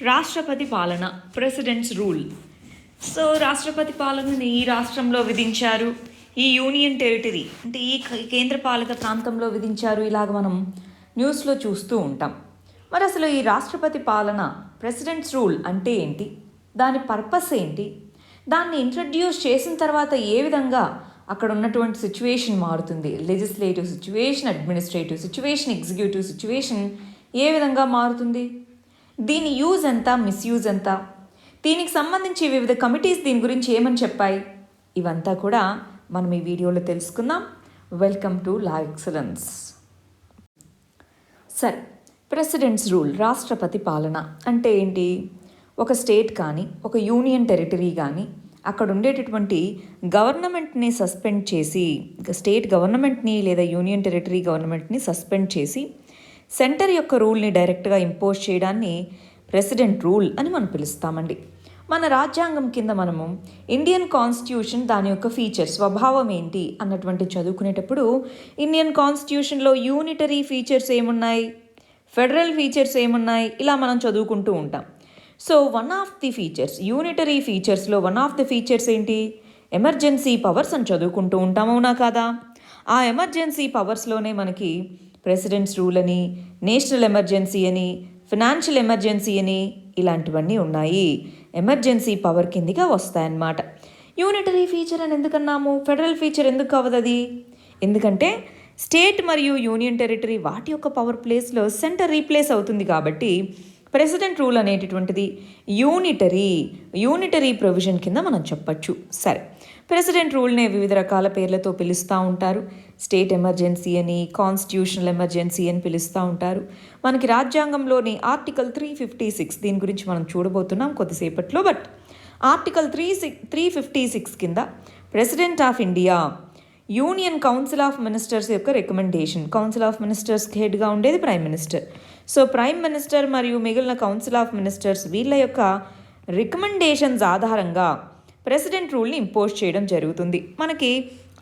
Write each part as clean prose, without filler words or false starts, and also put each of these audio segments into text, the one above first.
రాష్ట్రపతి పాలన, presidents rule. So రాష్ట్రపతి పాలనని ఈ రాష్ట్రంలో విధించారు, ఈ యూనియన్ టెరిటరీ అంటే ఈ కేంద్రపాలిత ప్రాంతంలో విధించారు, ఇలాగ మనం న్యూస్లో చూస్తూ ఉంటాం. మరి అసలు ఈ రాష్ట్రపతి పాలన, ప్రెసిడెంట్స్ రూల్ అంటే ఏంటి, దాని పర్పస్ ఏంటి, దాన్ని ఇంట్రడ్యూస్ చేసిన తర్వాత ఏ విధంగా అక్కడ ఉన్నటువంటి సిచ్యువేషన్ మారుతుంది, legislative situation, administrative situation, executive situation ఏ విధంగా మారుతుంది, దీని యూజ్ ఎంత, మిస్యూజ్ ఎంత, దీనికి సంబంధించి వివిధ కమిటీస్ దీని గురించి ఏమని చెప్పాయి, ఇవంతా కూడా మనం ఈ వీడియోలో తెలుసుకుందాం. Welcome to law excellence. సరే, ప్రెసిడెంట్స్ రూల్, రాష్ట్రపతి పాలన అంటే ఏంటి? ఒక స్టేట్ కానీ ఒక యూనియన్ టెరిటరీ కానీ అక్కడ ఉండేటటువంటి గవర్నమెంట్ని సస్పెండ్ చేసి, స్టేట్ గవర్నమెంట్ని లేదా యూనియన్ టెరిటరీ గవర్నమెంట్ని సస్పెండ్ చేసి సెంటర్ యొక్క రూల్ని డైరెక్ట్గా ఇంపోజ్ చేయడాన్ని ప్రెసిడెంట్ రూల్ అని మనం పిలుస్తామండి. మన రాజ్యాంగం కింద మనము ఇండియన్ కాన్స్టిట్యూషన్, దాని యొక్క ఫీచర్స్, స్వభావం ఏంటి అన్నటువంటి చదువుకునేటప్పుడు ఇండియన్ కాన్స్టిట్యూషన్లో యూనిటరీ ఫీచర్స్ ఏమున్నాయి, ఫెడరల్ ఫీచర్స్ ఏమున్నాయి, ఇలా మనం చదువుకుంటూ ఉంటాం. So one of the features, unitary ఫీచర్స్లో వన్ ఆఫ్ ది ఫీచర్స్ ఏంటి, ఎమర్జెన్సీ పవర్స్ అని చదువుకుంటూ ఉంటాం, అవునా కాదా? ఆ ఎమర్జెన్సీ పవర్స్లోనే మనకి ప్రెసిడెంట్స్ రూల్ అని, నేషనల్ ఎమర్జెన్సీ అని, ఫినాన్షియల్ ఎమర్జెన్సీ అని ఇలాంటివన్నీ ఉన్నాయి. ఎమర్జెన్సీ పవర్ కిందిగా వస్తాయన్నమాట. యూనిటరీ ఫీచర్ అని ఎందుకన్నాము, ఫెడరల్ ఫీచర్ ఎందుకు అవ్వదు అది? ఎందుకంటే స్టేట్ మరియు యూనియన్ టెరిటరీ వాటి యొక్క పవర్ ప్లేస్లో సెంటర్ రీప్లేస్ అవుతుంది కాబట్టి ప్రెసిడెంట్ రూల్ అనేటటువంటిది యూనిటరీ ప్రొవిజన్ కింద మనం చెప్పచ్చు. సరే, ప్రెసిడెంట్ రూల్నే వివిధ రకాల పేర్లతో పిలుస్తూ ఉంటారు. స్టేట్ ఎమర్జెన్సీ అని, కాన్స్టిట్యూషనల్ ఎమర్జెన్సీ అని పిలుస్తూ ఉంటారు. మనకి రాజ్యాంగంలోని ఆర్టికల్ 356 దీని గురించి మనం చూడబోతున్నాం కొద్దిసేపట్లో. బట్ ఆర్టికల్ 356 కింద president of India union council of ministers యొక్క రికమెండేషన్, కౌన్సిల్ ఆఫ్ మినిస్టర్స్కి హెడ్గా ఉండేది prime minister. So prime minister మరియు మిగిలిన కౌన్సిల్ ఆఫ్ మినిస్టర్స్ వీళ్ళ యొక్క రికమెండేషన్స్ ఆధారంగా ప్రెసిడెంట్ రూల్ని ఇంపోజ్ చేయడం జరుగుతుంది. మనకి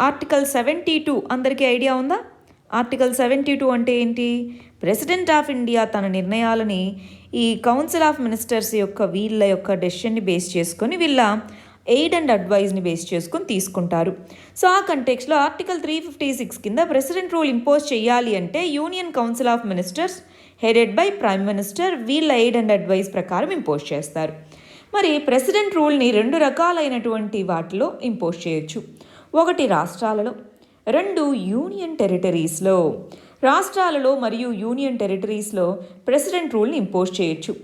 ఆర్టికల్ 72 అందరికీ ఐడియా ఉందా? ఆర్టికల్ 72 అంటే ఏంటి? ప్రెసిడెంట్ ఆఫ్ ఇండియా తన నిర్ణయాలని ఈ కౌన్సిల్ ఆఫ్ మినిస్టర్స్ యొక్క వీళ్ళ యొక్క డెసిషన్ని బేస్ చేసుకొని, వీళ్ళ ఎయిడ్ అండ్ అడ్వైజ్ని బేస్ చేసుకొని తీసుకుంటారు. సో ఆ కంటెక్స్లో ఆర్టికల్ 356 కింద ప్రెసిడెంట్ రూల్ ఇంపోజ్ చేయాలి అంటే union council of ministers headed by prime minister వీళ్ళ ఎయిడ్ అండ్ అడ్వైజ్ ప్రకారం ఇంపోజ్ చేస్తారు. మరి ప్రెసిడెంట్ రూల్ని రెండు రకాలైనటువంటి వాటిలో ఇంపోజ్ చేయొచ్చు. ఒకటి రాష్ట్రాలలో, రెండు యూనియన్ టెరిటరీస్లో. రాష్ట్రాలలో మరియు యూనియన్ టెరిటరీస్లో ప్రెసిడెంట్ రూల్ని ఇంపోజ్ చేయొచ్చు.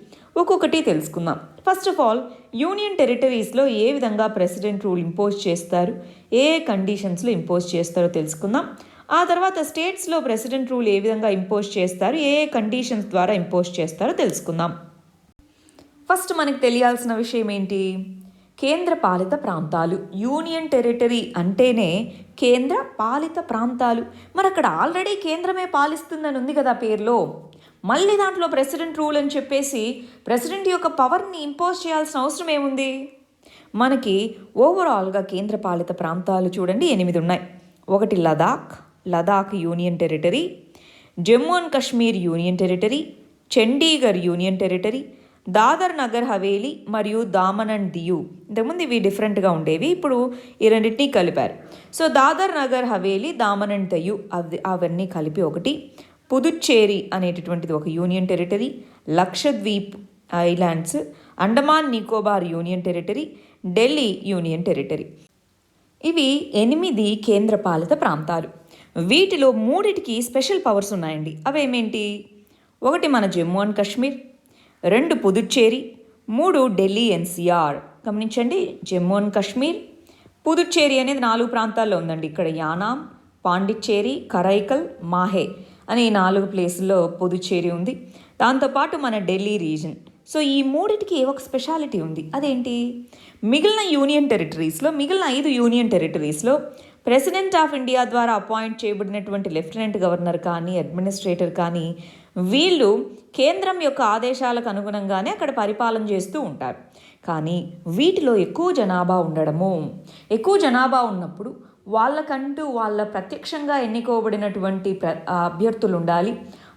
ఒక్కొక్కటి తెలుసుకుందాం. ఫస్ట్ ఆఫ్ ఆల్, యూనియన్ టెరిటరీస్లో ఏ విధంగా ప్రెసిడెంట్ రూల్ ఇంపోజ్ చేస్తారు, ఏ కండిషన్స్లో ఇంపోజ్ చేస్తారో తెలుసుకుందాం. ఆ తర్వాత స్టేట్స్లో ప్రెసిడెంట్ రూల్ ఏ విధంగా ఇంపోజ్ చేస్తారు, ఏ కండిషన్స్ ద్వారా ఇంపోజ్ చేస్తారో తెలుసుకుందాం. ఫస్ట్ మనకు తెలియాల్సిన విషయం ఏంటి? కేంద్ర పాలిత ప్రాంతాలు. యూనియన్ టెరిటరీ అంటేనే కేంద్ర పాలిత ప్రాంతాలు. మరి అక్కడ ఆల్రెడీ కేంద్రమే పాలిస్తుందని ఉంది కదా పేరులో. మళ్ళీ దాంట్లో ప్రెసిడెంట్ రూల్ అని చెప్పేసి ప్రెసిడెంట్ యొక్క పవర్ని ఇంపోజ్ చేయాల్సిన అవసరం ఏముంది? మనకి ఓవరాల్గా కేంద్ర పాలిత ప్రాంతాలు చూడండి 8 ఉన్నాయి. ఒకటి Ladakh union territory, Jammu and Kashmir union territory, Chandigarh union territory, Dadar Nagar Haveli మరియు దామన్ అండ్ దియు. ఇంతకుముందు ఇవి డిఫరెంట్గా ఉండేవి, ఇప్పుడు ఈ రెండింటినీ కలిపారు. సో దాదర్ నగర్ హవేలీ, దామన్ అండ్ దియు అవన్నీ కలిపి ఒకటి. పుదుచ్చేరి అనేటటువంటిది ఒక union territory, Lakshadweep islands, Andaman Nicobar union territory, Delhi union territory. ఇవి 8 కేంద్రపాలిత ప్రాంతాలు. వీటిలో 3టికి స్పెషల్ పవర్స్ ఉన్నాయండి. అవేమేంటి? ఒకటి మన జమ్మూ అండ్ కాశ్మీర్, 2 పుదుచ్చేరి, 3 ఢిల్లీ ఎన్సీఆర్. గమనించండి, జమ్మూ అండ్ కాశ్మీర్, పుదుచ్చేరి అనేది 4 ప్రాంతాల్లో ఉందండి. ఇక్కడ యానాం, పాండిచ్చేరి, కరైకల్, మాహే అని 4 ప్లేసుల్లో పుదుచ్చేరి ఉంది. దాంతోపాటు మన ఢిల్లీ రీజన్. సో ఈ 3టికి ఒక స్పెషాలిటీ ఉంది. అదేంటి? మిగిలిన 5 యూనియన్ టెరిటరీస్లో ప్రెసిడెంట్ ఆఫ్ ఇండియా ద్వారా అపాయింట్ చేయబడినటువంటి లెఫ్టినెంట్ గవర్నర్ కానీ, అడ్మినిస్ట్రేటర్ కానీ వీళ్ళు కేంద్రం యొక్క ఆదేశాలకు అనుగుణంగానే అక్కడ పరిపాలన చేస్తూ ఉంటారు. కానీ వీటిలో ఎక్కువ జనాభా ఉన్నప్పుడు వాళ్ళకంటూ వాళ్ళ ప్రత్యక్షంగా ఎన్నుకోబడినటువంటి అభ్యర్థులు ఉండాలి,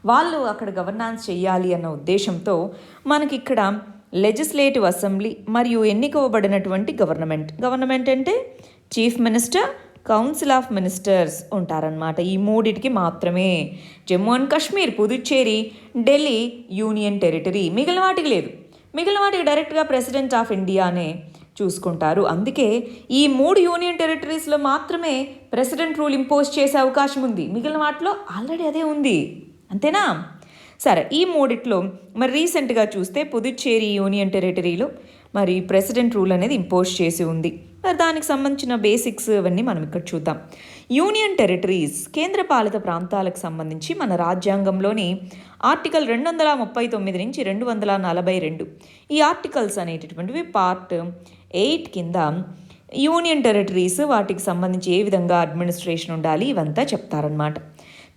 వాళ్ళు అక్కడ గవర్నాన్స్ చేయాలి అన్న ఉద్దేశంతో మనకి ఇక్కడ లెజిస్లేటివ్ అసెంబ్లీ మరియు ఎన్నికవబడినటువంటి గవర్నమెంట్ అంటే chief minister, council of ministers ఉంటారన్నమాట. ఈ మూడిటికి మాత్రమే. Jammu and Kashmir, Puducherry, Delhi union territory. మిగిలిన వాటికి లేదు. మిగిలిన వాటికి డైరెక్ట్గా ప్రెసిడెంట్ ఆఫ్ ఇండియానే చూసుకుంటారు. అందుకే ఈ 3 యూనియన్ టెరిటరీస్లో మాత్రమే ప్రెసిడెంట్ రూల్ ఇంపోజ్ చేసే అవకాశం ఉంది. మిగిలిన వాటిలో ఆల్రెడీ అదే ఉంది. అంతేనా? సరే, ఈ మూడిట్లో మరి రీసెంట్గా చూస్తే పుదుచ్చేరి యూనియన్ టెరిటరీలో మరి ప్రెసిడెంట్ రూల్ అనేది ఇంపోజ్ చేసి ఉంది. మరి దానికి సంబంధించిన బేసిక్స్ అవన్నీ మనం ఇక్కడ చూద్దాం. యూనియన్ టెరిటరీస్, కేంద్రపాలిత ప్రాంతాలకు సంబంధించి మన రాజ్యాంగంలోని ఆర్టికల్ 239 నుంచి 242 ఈ ఆర్టికల్స్ అనేటటువంటివి పార్ట్ 8 కింద యూనియన్ టెరిటరీస్, వాటికి సంబంధించి ఏ విధంగా అడ్మినిస్ట్రేషన్ ఉండాలి ఇవంతా చెప్తారనమాట.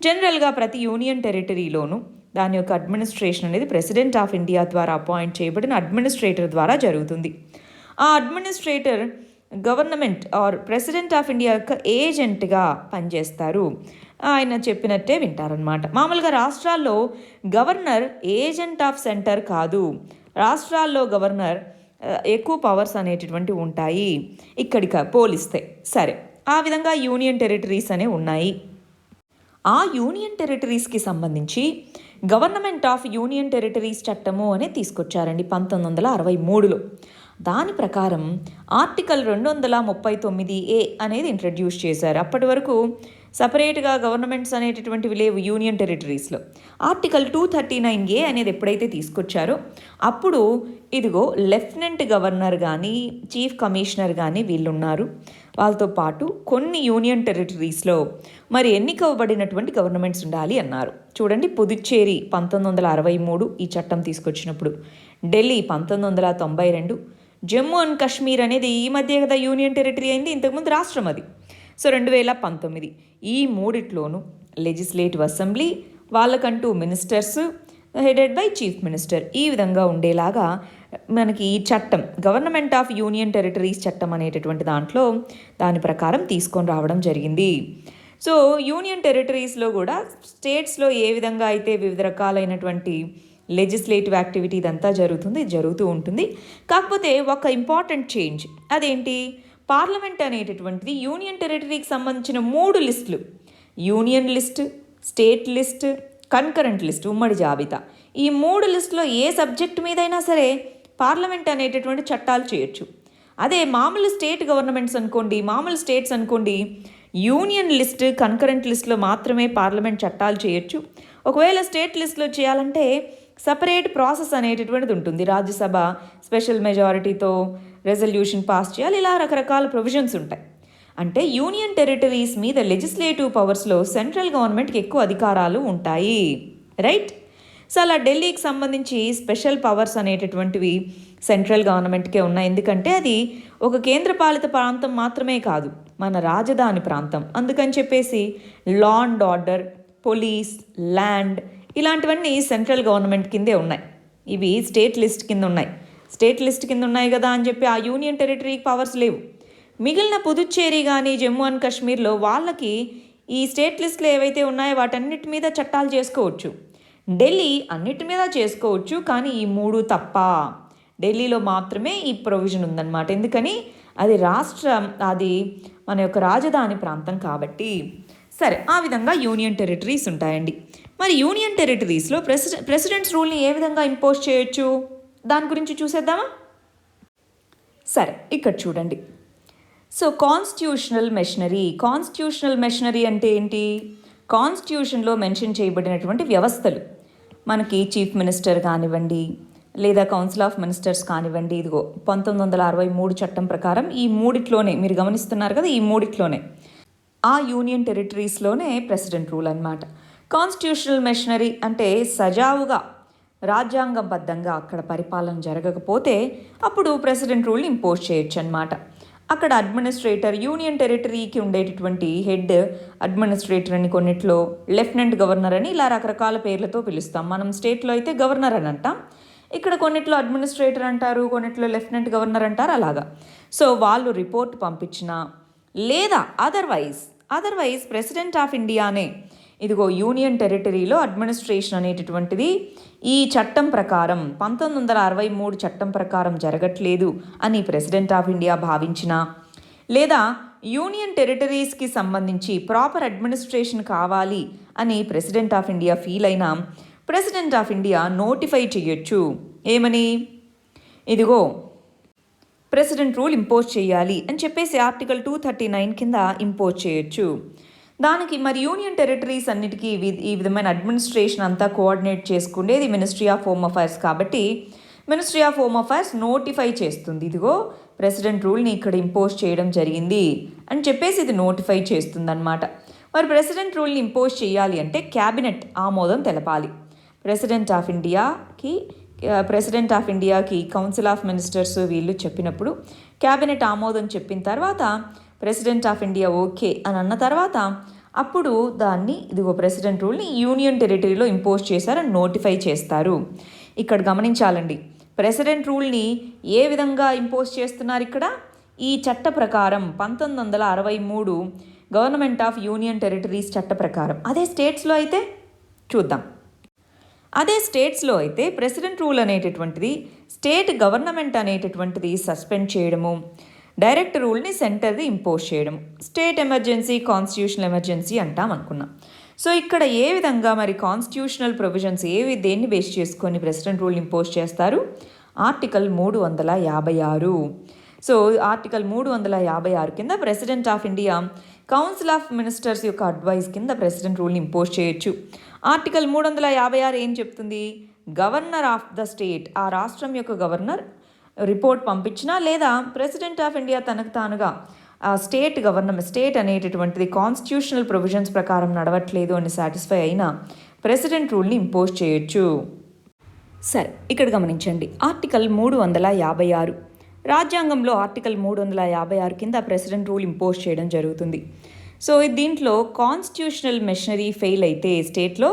జనరల్గా ప్రతి యూనియన్ టెరిటరీలోనూ దాని యొక్క అడ్మినిస్ట్రేషన్ అనేది ప్రెసిడెంట్ ఆఫ్ ఇండియా ద్వారా అపాయింట్ చేయబడిన అడ్మినిస్ట్రేటర్ ద్వారా జరుగుతుంది. ఆ administrator government are president of India యొక్క ఏజెంట్గా పనిచేస్తారు. ఆయన చెప్పినట్టే వింటారనమాట. మామూలుగా రాష్ట్రాల్లో గవర్నర్ ఏజెంట్ ఆఫ్ సెంటర్ కాదు. రాష్ట్రాల్లో గవర్నర్ ఎక్కువ పవర్స్ అనేటటువంటివి ఉంటాయి ఇక్కడికి పోలిస్తే. సరే, ఆ విధంగా యూనియన్ టెరిటరీస్ అనేవి ఉన్నాయి. ఆ యూనియన్ టెరిటరీస్కి సంబంధించి గవర్నమెంట్ ఆఫ్ యూనియన్ టెరిటరీస్ చట్టము అనేది తీసుకొచ్చారండి 1963లో. దాని ప్రకారం ఆర్టికల్ 239A అనేది ఇంట్రడ్యూస్ చేశారు. అప్పటి వరకు సపరేట్గా గవర్నమెంట్స్ అనేటటువంటివి లేవు యూనియన్ టెరిటరీస్లో. ఆర్టికల్ 239A అనేది ఎప్పుడైతే తీసుకొచ్చారో అప్పుడు ఇదిగో లెఫ్టినెంట్ గవర్నర్ కానీ చీఫ్ కమిషనర్ కానీ వీళ్ళు ఉన్నారు. వాళ్ళతో పాటు కొన్ని యూనియన్ టెరిటరీస్లో మరి ఎన్నికవబడినటువంటి గవర్నమెంట్స్ ఉండాలి అన్నారు. చూడండి, పుదుచ్చేరి 1963 ఈ చట్టం తీసుకొచ్చినప్పుడు, ఢిల్లీ 1992, జమ్మూ అండ్ కాశ్మీర్ అనేది ఈ మధ్య కదా యూనియన్ టెరిటరీ అయింది, ఇంతకుముందు రాష్ట్రం అది. సో 2019 ఈ మూడిట్లోనూ లెజిస్లేటివ్ అసెంబ్లీ, వాళ్ళకంటూ ministers headed by chief minister, ఈ విధంగా ఉండేలాగా మనకి ఈ చట్టం గవర్నమెంట్ ఆఫ్ యూనియన్ టెరిటరీస్ చట్టం అనేటటువంటి దాంట్లో దాని ప్రకారం తీసుకొని రావడం జరిగింది. సో యూనియన్ టెరిటరీస్లో కూడా స్టేట్స్లో ఏ విధంగా అయితే వివిధ రకాలైనటువంటి లెజిస్లేటివ్ యాక్టివిటీ ఇదంతా జరుగుతూ ఉంటుంది. కాకపోతే ఒక ఇంపార్టెంట్ చేంజ్, అదేంటి, పార్లమెంట్ అనేటటువంటిది యూనియన్ టెరిటరీకి సంబంధించిన 3 లిస్టులు, union list, state list, concurrent list, ఉమ్మడి జాబితా, ఈ 3 లిస్టులో ఏ సబ్జెక్ట్ మీదైనా సరే పార్లమెంట్ అనేటటువంటి చట్టాలు చేయొచ్చు. అదే మామూలు స్టేట్ గవర్నమెంట్స్ అనుకోండి, మామూలు స్టేట్స్ అనుకోండి, యూనియన్ లిస్ట్, కన్కరెంట్ లిస్ట్లో మాత్రమే పార్లమెంట్ చట్టాలు చేయొచ్చు. ఒకవేళ స్టేట్ లిస్ట్లో చేయాలంటే సపరేట్ ప్రాసెస్ అనేటటువంటిది ఉంటుంది. రాజ్యసభ స్పెషల్ మెజారిటీతో రెజల్యూషన్ పాస్ చేయాలి. ఇలా రకరకాల ప్రొవిజన్స్ ఉంటాయి. అంటే యూనియన్ టెరిటరీస్ మీద లెజిస్లేటివ్ పవర్స్లో సెంట్రల్ గవర్నమెంట్కి ఎక్కువ అధికారాలు ఉంటాయి, రైట్? సో అలా ఢిల్లీకి సంబంధించి స్పెషల్ పవర్స్ అనేటటువంటివి సెంట్రల్ గవర్నమెంట్కే ఉన్నాయి. ఎందుకంటే అది ఒక కేంద్రపాలిత ప్రాంతం మాత్రమే కాదు, మన రాజధాని ప్రాంతం. అందుకని చెప్పేసి law and order, police, land ఇలాంటివన్నీ సెంట్రల్ గవర్నమెంట్ కిందే ఉన్నాయి. ఇవి స్టేట్ లిస్ట్ కింద ఉన్నాయి. స్టేట్ లిస్ట్ కింద ఉన్నాయి కదా అని చెప్పి ఆ యూనియన్ టెరిటరీకి పవర్స్ లేవు. మిగిలిన పుదుచ్చేరి కానీ జమ్మూ అండ్ కాశ్మీర్లో వాళ్ళకి ఈ స్టేట్ లిస్టులు ఏవైతే ఉన్నాయో వాటన్నిటి మీద చట్టాలు చేసుకోవచ్చు. ఢిల్లీ అన్నిటి మీద చేసుకోవచ్చు, కానీ ఈ 3 తప్ప. ఢిల్లీలో మాత్రమే ఈ ప్రొవిజన్ ఉందన్నమాట. ఎందుకని, అది రాష్ట్రం, అది మన యొక్క రాజధాని ప్రాంతం కాబట్టి. సరే, ఆ విధంగా యూనియన్ టెరిటరీస్ ఉంటాయండి. మరి యూనియన్ టెరిటరీస్లో ప్రెసిడెంట్స్ రూల్ని ఏ విధంగా ఇంపోజ్ చేయొచ్చు దాని గురించి చూసేద్దామా? సరే, ఇక్కడ చూడండి. సో కాన్స్టిట్యూషనల్ మెషనరీ అంటే ఏంటి? కాన్స్టిట్యూషన్లో మెన్షన్ చేయబడినటువంటి వ్యవస్థలు, మనకి చీఫ్ మినిస్టర్ కానివ్వండి లేదా కౌన్సిల్ ఆఫ్ మినిస్టర్స్ కానివ్వండి, ఇదిగో 1963 చట్టం ప్రకారం ఈ మూడిట్లోనే మీరు గమనిస్తున్నారు కదా, ఈ మూడిట్లోనే ఆ యూనియన్ టెరిటరీస్లోనే ప్రెసిడెంట్ రూల్ అన్నమాట. కాన్స్టిట్యూషనల్ మెషనరీ అంటే సజావుగా రాజ్యాంగబద్ధంగా అక్కడ పరిపాలన జరగకపోతే అప్పుడు ప్రెసిడెంట్ రూల్ని ఇంపోజ్ చేయొచ్చు అన్నమాట. అక్కడ అడ్మినిస్ట్రేటర్, యూనియన్ టెరిటరీకి ఉండేటటువంటి హెడ్ అడ్మినిస్ట్రేటర్ అని, కొన్నిట్లో లెఫ్టినెంట్ గవర్నర్ అని, ఇలా రకరకాల పేర్లతో పిలుస్తాం. మనం స్టేట్లో అయితే గవర్నర్ అని అంటాం, ఇక్కడ కొన్నిట్లో అడ్మినిస్ట్రేటర్ అంటారు, కొన్నిట్లో లెఫ్టినెంట్ గవర్నర్ అంటారు, అలాగా. సో వాళ్ళు రిపోర్ట్ పంపించినా లేదా అదర్వైజ్ ప్రెసిడెంట్ ఆఫ్ ఇండియానే ఇదిగో యూనియన్ టెరిటరీలో అడ్మినిస్ట్రేషన్ అనేటటువంటిది ఈ చట్టం ప్రకారం 1963 చట్టం ప్రకారం జరగట్లేదు అని ప్రెసిడెంట్ ఆఫ్ ఇండియా భావించినా, లేదా యూనియన్ టెరిటరీస్కి సంబంధించి ప్రాపర్ అడ్మినిస్ట్రేషన్ కావాలి అని ప్రెసిడెంట్ ఆఫ్ ఇండియా ఫీల్ అయినా ప్రెసిడెంట్ ఆఫ్ ఇండియా నోటిఫై చేయొచ్చు. ఏమని? ఇదిగో ప్రెసిడెంట్ రూల్ ఇంపోజ్ చేయాలి అని చెప్పేసి ఆర్టికల్ 239 కింద ఇంపోజ్ చేయొచ్చు. దానికి మరి యూనియన్ టెరిటరీస్ అన్నిటికీ ఈ విధమైన అడ్మినిస్ట్రేషన్ అంతా కోఆర్డినేట్ చేసుకునేది మినిస్ట్రీ ఆఫ్ హోమ్ అఫైర్స్ కాబట్టి ministry of home affairs notify చేస్తుంది. ఇదిగో ప్రెసిడెంట్ రూల్ని ఇక్కడ ఇంపోజ్ చేయడం జరిగింది అని చెప్పేసి ఇది నోటిఫై చేస్తుందన్నమాట. మరి ప్రెసిడెంట్ రూల్ని ఇంపోజ్ చేయాలి అంటే క్యాబినెట్ ఆమోదం తెలపాలి. ప్రెసిడెంట్ ఆఫ్ ఇండియాకి కౌన్సిల్ ఆఫ్ మినిస్టర్స్ వీళ్ళు చెప్పినప్పుడు క్యాబినెట్ ఆమోదం చెప్పిన తర్వాత ప్రెసిడెంట్ ఆఫ్ ఇండియా ఓకే అని అన్న తర్వాత అప్పుడు దాన్ని ఇదిగో ప్రెసిడెంట్ రూల్ని యూనియన్ టెరిటరీలో ఇంపోజ్ చేశారని నోటిఫై చేస్తారు. ఇక్కడ గమనించాలండి, ప్రెసిడెంట్ రూల్ని ఏ విధంగా ఇంపోజ్ చేస్తున్నారు ఇక్కడ? ఈ చట్ట ప్రకారం 1963 గవర్నమెంట్ ఆఫ్ యూనియన్ టెరిటరీస్ చట్ట ప్రకారం. అదే స్టేట్స్లో అయితే చూద్దాం. అదే స్టేట్స్లో అయితే ప్రెసిడెంట్ రూల్ అనేటటువంటిది స్టేట్ గవర్నమెంట్ అనేటటువంటిది సస్పెండ్ చేయడము, డైరెక్ట్ రూల్ని సెంటర్ది ఇంపోజ్ చేయడం, స్టేట్ ఎమర్జెన్సీ, కాన్స్టిట్యూషనల్ ఎమర్జెన్సీ అంటాం అనుకున్నాం. సో ఇక్కడ ఏ విధంగా మరి కాన్స్టిట్యూషనల్ ప్రొవిజన్స్ దేన్ని బేస్ చేసుకొని ప్రెసిడెంట్ రూల్ ఇంపోజ్ చేస్తారు? ఆర్టికల్ 356. సో ఆర్టికల్ 356 కింద president of India council of ministers యొక్క అడ్వైస్ కింద ప్రెసిడెంట్ రూల్ని ఇంపోజ్ చేయొచ్చు. ఆర్టికల్ 356 ఏం చెప్తుంది? గవర్నర్ ఆఫ్ ద స్టేట్, ఆ రాష్ట్రం యొక్క గవర్నర్ రిపోర్ట్ పంపించినా లేదా ప్రెసిడెంట్ ఆఫ్ ఇండియా తనకు తానుగా స్టేట్ అనేటటువంటిది కాన్స్టిట్యూషనల్ ప్రొవిజన్స్ ప్రకారం నడవట్లేదు అని సాటిస్ఫై అయినా ప్రెసిడెంట్ రూల్ని ఇంపోజ్ చేయొచ్చు. సరే, ఇక్కడ గమనించండి, ఆర్టికల్ 356 రాజ్యాంగంలో ఆర్టికల్ 356 కింద ప్రెసిడెంట్ రూల్ ఇంపోజ్ చేయడం జరుగుతుంది. సో దీంట్లో కాన్స్టిట్యూషనల్ మెషనరీ ఫెయిల్ అయితే స్టేట్లో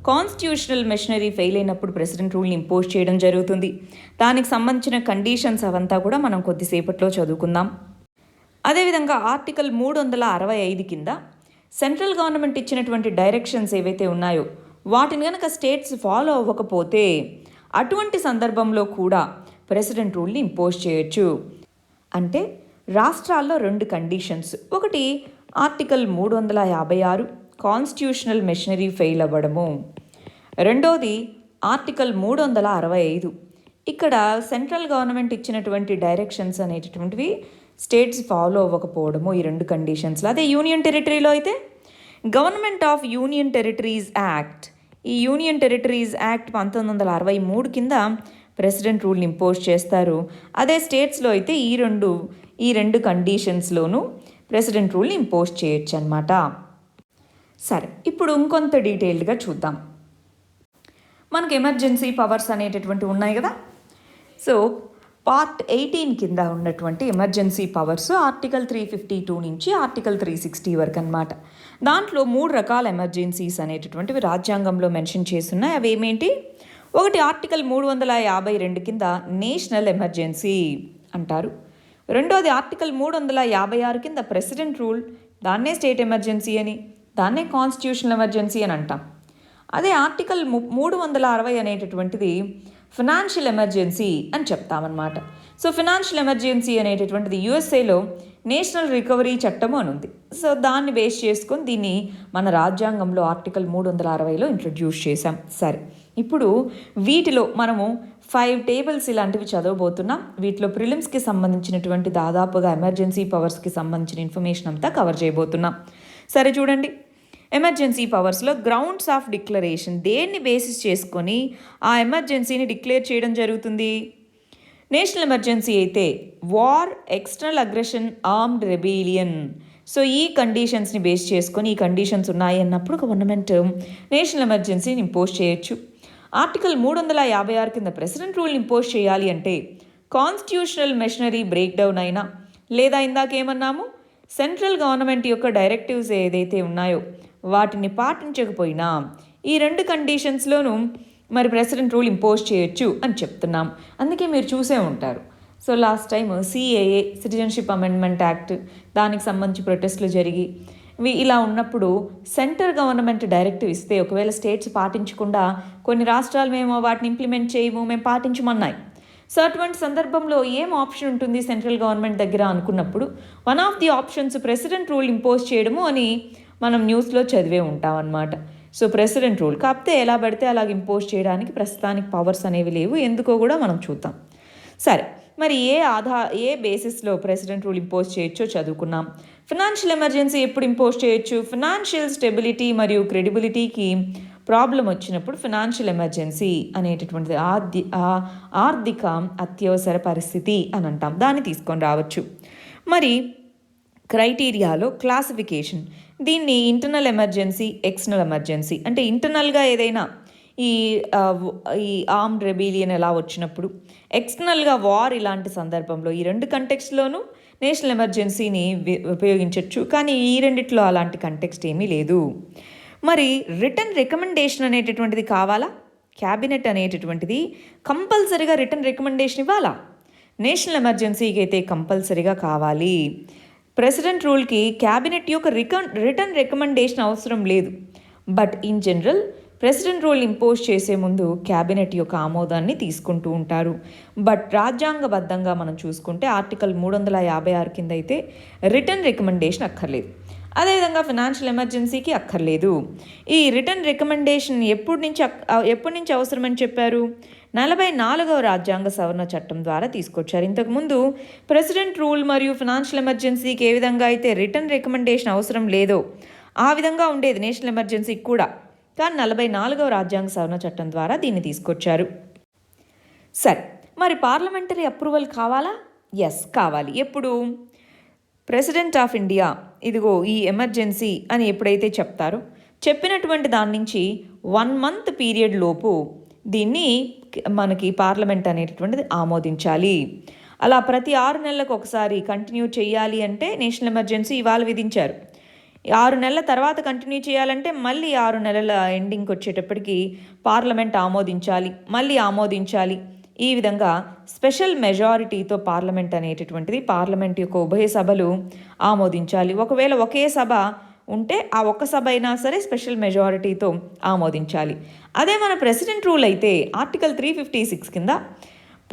కాన్స్టిట్యూషనల్ మెషనరీ ఫెయిల్ అయినప్పుడు ప్రెసిడెంట్ రూల్ని ఇంపోజ్ చేయడం జరుగుతుంది. దానికి సంబంధించిన కండిషన్స్ అవంతా కూడా మనం కొద్దిసేపట్లో చదువుకుందాం. అదేవిధంగా ఆర్టికల్ 365 కింద సెంట్రల్ గవర్నమెంట్ ఇచ్చినటువంటి డైరెక్షన్స్ ఏవైతే ఉన్నాయో వాటిని కనుక స్టేట్స్ ఫాలో అవ్వకపోతే అటువంటి సందర్భంలో కూడా ప్రెసిడెంట్ రూల్ని ఇంపోజ్ చేయొచ్చు. అంటే రాష్ట్రాల్లో 2 కండిషన్స్. ఒకటి ఆర్టికల్ 356 కాన్స్టిట్యూషనల్ మెషనరీ ఫెయిల్ అవ్వడము, రెండోది ఆర్టికల్ 365 ఇక్కడ సెంట్రల్ గవర్నమెంట్ ఇచ్చినటువంటి డైరెక్షన్స్ అనేటటువంటివి స్టేట్స్ ఫాలో అవ్వకపోవడము. ఈ 2 కండిషన్స్లో. అదే యూనియన్ టెరిటరీలో అయితే government of union territories act, ఈ యూనియన్ టెరిటరీస్ యాక్ట్ 1963 కింద ప్రెసిడెంట్ రూల్ని ఇంపోజ్ చేస్తారు. అదే స్టేట్స్లో అయితే ఈ రెండు కండిషన్స్లోనూ ప్రెసిడెంట్ రూల్ని ఇంపోజ్ చేయొచ్చు అన్నమాట. సరే, ఇప్పుడు ఇంకొంత డీటెయిల్డ్గా చూద్దాం. మనకు ఎమర్జెన్సీ పవర్స్ అనేటటువంటి ఉన్నాయి కదా. సో పార్ట్ 18 కింద ఉన్నటువంటి ఎమర్జెన్సీ పవర్స్ ఆర్టికల్ 352 నుంచి ఆర్టికల్ 360 వరకు అన్నమాట. దాంట్లో 3 రకాల ఎమర్జెన్సీస్ అనేటటువంటివి రాజ్యాంగంలో మెన్షన్ చేస్తున్నాయి. అవి ఏమేంటి? ఒకటి ఆర్టికల్ 352 కింద నేషనల్ ఎమర్జెన్సీ అంటారు. రెండోది ఆర్టికల్ 356 కింద ప్రెసిడెంట్ రూల్, దాన్నే స్టేట్ ఎమర్జెన్సీ అని, దాన్నే కాన్స్టిట్యూషనల్ ఎమర్జెన్సీ అని అంటాం. అదే ఆర్టికల్ 360 అనేటటువంటిది ఫినాన్షియల్ ఎమర్జెన్సీ అని చెప్తామన్నమాట. సో ఫినాన్షియల్ ఎమర్జెన్సీ అనేటటువంటిది యుఎస్ఏలో నేషనల్ రికవరీ చట్టము అని ఉంది. సో దాన్ని బేస్ చేసుకొని దీన్ని మన రాజ్యాంగంలో ఆర్టికల్ 360లో ఇంట్రడ్యూస్ చేశాం. సరే, ఇప్పుడు వీటిలో మనము 5 టేబుల్స్ ఇలాంటివి చదవబోతున్నాం. వీటిలో ప్రిలిమ్స్కి సంబంధించినటువంటి దాదాపుగా ఎమర్జెన్సీ పవర్స్కి సంబంధించిన ఇన్ఫర్మేషన్ అంతా కవర్ చేయబోతున్నాం. సరే చూడండి, ఎమర్జెన్సీ పవర్స్లో గ్రౌండ్స్ ఆఫ్ డిక్లరేషన్, దేన్ని బేసిస్ చేసుకొని ఆ ఎమర్జెన్సీని డిక్లేర్ చేయడం జరుగుతుంది? నేషనల్ ఎమర్జెన్సీ అయితే war, external aggression, armed rebellion. So ఈ కండిషన్స్ని బేస్ చేసుకొని ఈ కండిషన్స్ ఉన్నాయి అన్నప్పుడు గవర్నమెంట్ నేషనల్ ఎమర్జెన్సీని ఇంపోజ్ చేయొచ్చు. ఆర్టికల్ 356 కింద ప్రెసిడెంట్ రూల్ని ఇంపోజ్ చేయాలి అంటే కాన్స్టిట్యూషనల్ మెషనరీ బ్రేక్ డౌన్ అయినా, లేదా ఇందాకేమన్నాము సెంట్రల్ గవర్నమెంట్ యొక్క డైరెక్టివ్స్ ఏదైతే ఉన్నాయో వాటిని పాటించకపోయినా ఈ 2 కండిషన్స్లోనూ మరి ప్రెసిడెంట్ రూల్ ఇంపోజ్ చేయొచ్చు అని చెప్తున్నాం. అందుకే మీరు చూసే ఉంటారు. So last time CAA, citizenship amendment act, దానికి సంబంధించి ప్రొటెస్ట్లు జరిగి ఇలా ఉన్నప్పుడు సెంట్రల్ గవర్నమెంట్ డైరెక్టివ్ ఇస్తే ఒకవేళ స్టేట్స్ పాటించకుండా కొన్ని రాష్ట్రాలు మేము వాటిని ఇంప్లిమెంట్ చేయము, మేము పాటించమన్నాయి. సో అటువంటి సందర్భంలో ఏం ఆప్షన్ ఉంటుంది సెంట్రల్ గవర్నమెంట్ దగ్గర అనుకున్నప్పుడు one of the options president rule impose చేయడము అని మనం న్యూస్లో చదివే ఉంటాం అన్నమాట. సో ప్రెసిడెంట్ రూల్ కాకపోతే ఎలా పడితే అలాగ ఇంపోజ్ చేయడానికి ప్రస్తుతానికి పవర్స్ అనేవి లేవు, ఎందుకో కూడా మనం చూద్దాం. సరే, మరి ఏ బేసిస్లో ప్రెసిడెంట్ రూల్ ఇంపోజ్ చేయొచ్చో చదువుకున్నాం. ఫినాన్షియల్ ఎమర్జెన్సీ ఎప్పుడు ఇంపోజ్ చేయొచ్చు? ఫినాన్షియల్ స్టెబిలిటీ మరియు క్రెడిబిలిటీకి ప్రాబ్లం వచ్చినప్పుడు ఫినాన్షియల్ ఎమర్జెన్సీ అనేటటువంటిది ఆర్థిక అత్యవసర పరిస్థితి అని అంటాం, దాన్ని తీసుకొని రావచ్చు. మరి క్రైటీరియాలో క్లాసిఫికేషన్, దీన్ని ఇంటర్నల్ ఎమర్జెన్సీ, ఎక్స్టర్నల్ ఎమర్జెన్సీ అంటే ఇంటర్నల్గా ఏదైనా ఈ ఆర్మ్డ్ రెబీలియన్ ఎలా వచ్చినప్పుడు, ఎక్స్టర్నల్గా వార్ ఇలాంటి సందర్భంలో ఈ రెండు కంటెక్స్ట్లోనూ నేషనల్ ఎమర్జెన్సీని ఉపయోగించవచ్చు. కానీ ఈ రెండిట్లో అలాంటి కంటెక్స్ట్ ఏమీ లేదు. మరి రిటర్న్ రికమెండేషన్ అనేటటువంటిది కావాలా? క్యాబినెట్ అనేటటువంటిది కంపల్సరీగా రిటర్న్ రికమెండేషన్ ఇవ్వాలా? నేషనల్ ఎమర్జెన్సీకి అయితే కంపల్సరీగా కావాలి. ప్రెసిడెంట్ రూల్కి క్యాబినెట్ యొక్క రిటర్న్ రికమెండేషన్ అవసరం లేదు. But in general president rule impose చేసే ముందు క్యాబినెట్ యొక్క ఆమోదాన్ని తీసుకుంటూ ఉంటారు. బట్ రాజ్యాంగబద్ధంగా మనం చూసుకుంటే ఆర్టికల్ 356 కింద అయితే రిటర్న్ రికమెండేషన్ అక్కర్లేదు. అదేవిధంగా ఫినాన్షియల్ ఎమర్జెన్సీకి అక్కర్లేదు. ఈ రిటర్న్ రికమెండేషన్ ఎప్పటి నుంచి అవసరమని చెప్పారు? 44వ రాజ్యాంగ సవరణ చట్టం ద్వారా తీసుకొచ్చారు. ఇంతకుముందు ప్రెసిడెంట్ రూల్ మరియు ఫినాన్షియల్ ఎమర్జెన్సీకి ఏ విధంగా అయితే రిటర్న్ రికమెండేషన్ అవసరం లేదో ఆ విధంగా ఉండేది నేషనల్ ఎమర్జెన్సీకి కూడా. కానీ 44వ రాజ్యాంగ సవరణ చట్టం ద్వారా దీన్ని తీసుకొచ్చారు. సరే, మరి పార్లమెంటరీ అప్రూవల్ కావాలా? ఎస్, కావాలి. ఎప్పుడు? ప్రెసిడెంట్ ఆఫ్ ఇండియా ఇదిగో ఈ ఎమర్జెన్సీ అని ఎప్పుడైతే చెప్తారో చెప్పినటువంటి దాని నుంచి 1 మంత్ పీరియడ్ లోపు దీన్ని మనకి పార్లమెంట్ అనేటటువంటిది ఆమోదించాలి. అలా ప్రతి 6 నెలలకు ఒకసారి కంటిన్యూ చేయాలి అంటే నేషనల్ ఎమర్జెన్సీ ఇవాళ విధించారు. 6 నెలల తర్వాత కంటిన్యూ చేయాలంటే మళ్ళీ 6 నెలల ఎండింగ్కి వచ్చేటప్పటికి పార్లమెంట్ ఆమోదించాలి, మళ్ళీ ఆమోదించాలి. ఈ విధంగా స్పెషల్ మెజారిటీతో పార్లమెంట్ అనేటటువంటిది పార్లమెంట్ యొక్క ఉభయ సభలు ఆమోదించాలి. ఒకవేళ ఒకే సభ ఉంటే ఆ ఒక్క సభ అయినా సరే స్పెషల్ మెజారిటీతో ఆమోదించాలి. అదే మన ప్రెసిడెంట్ రూల్ అయితే ఆర్టికల్ 356 కింద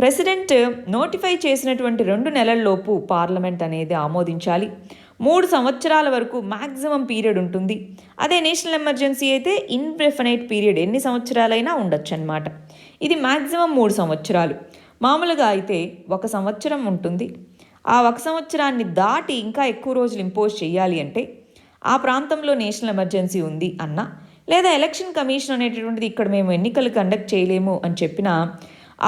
ప్రెసిడెంట్ నోటిఫై చేసినటువంటి 2 నెలల్లోపు పార్లమెంట్ అనేది ఆమోదించాలి. 3 సంవత్సరాల వరకు మ్యాక్సిమం పీరియడ్ ఉంటుంది. అదే నేషనల్ ఎమర్జెన్సీ అయితే ఇన్డెఫినైట్ పీరియడ్, ఎన్ని సంవత్సరాలైనా ఉండొచ్చు అన్నమాట. ఇది మ్యాక్సిమం 3 సంవత్సరాలు. మామూలుగా అయితే 1 సంవత్సరం ఉంటుంది. ఆ 1 సంవత్సరాన్ని దాటి ఇంకా ఎక్కువ రోజులు ఇంపోజ్ చేయాలి అంటే ఆ ప్రాంతంలో నేషనల్ ఎమర్జెన్సీ ఉంది అన్నా, లేదా ఎలక్షన్ కమిషన్ అనేటటువంటిది ఇక్కడ మేము ఎన్నికలు కండక్ట్ చేయలేము అని చెప్పినా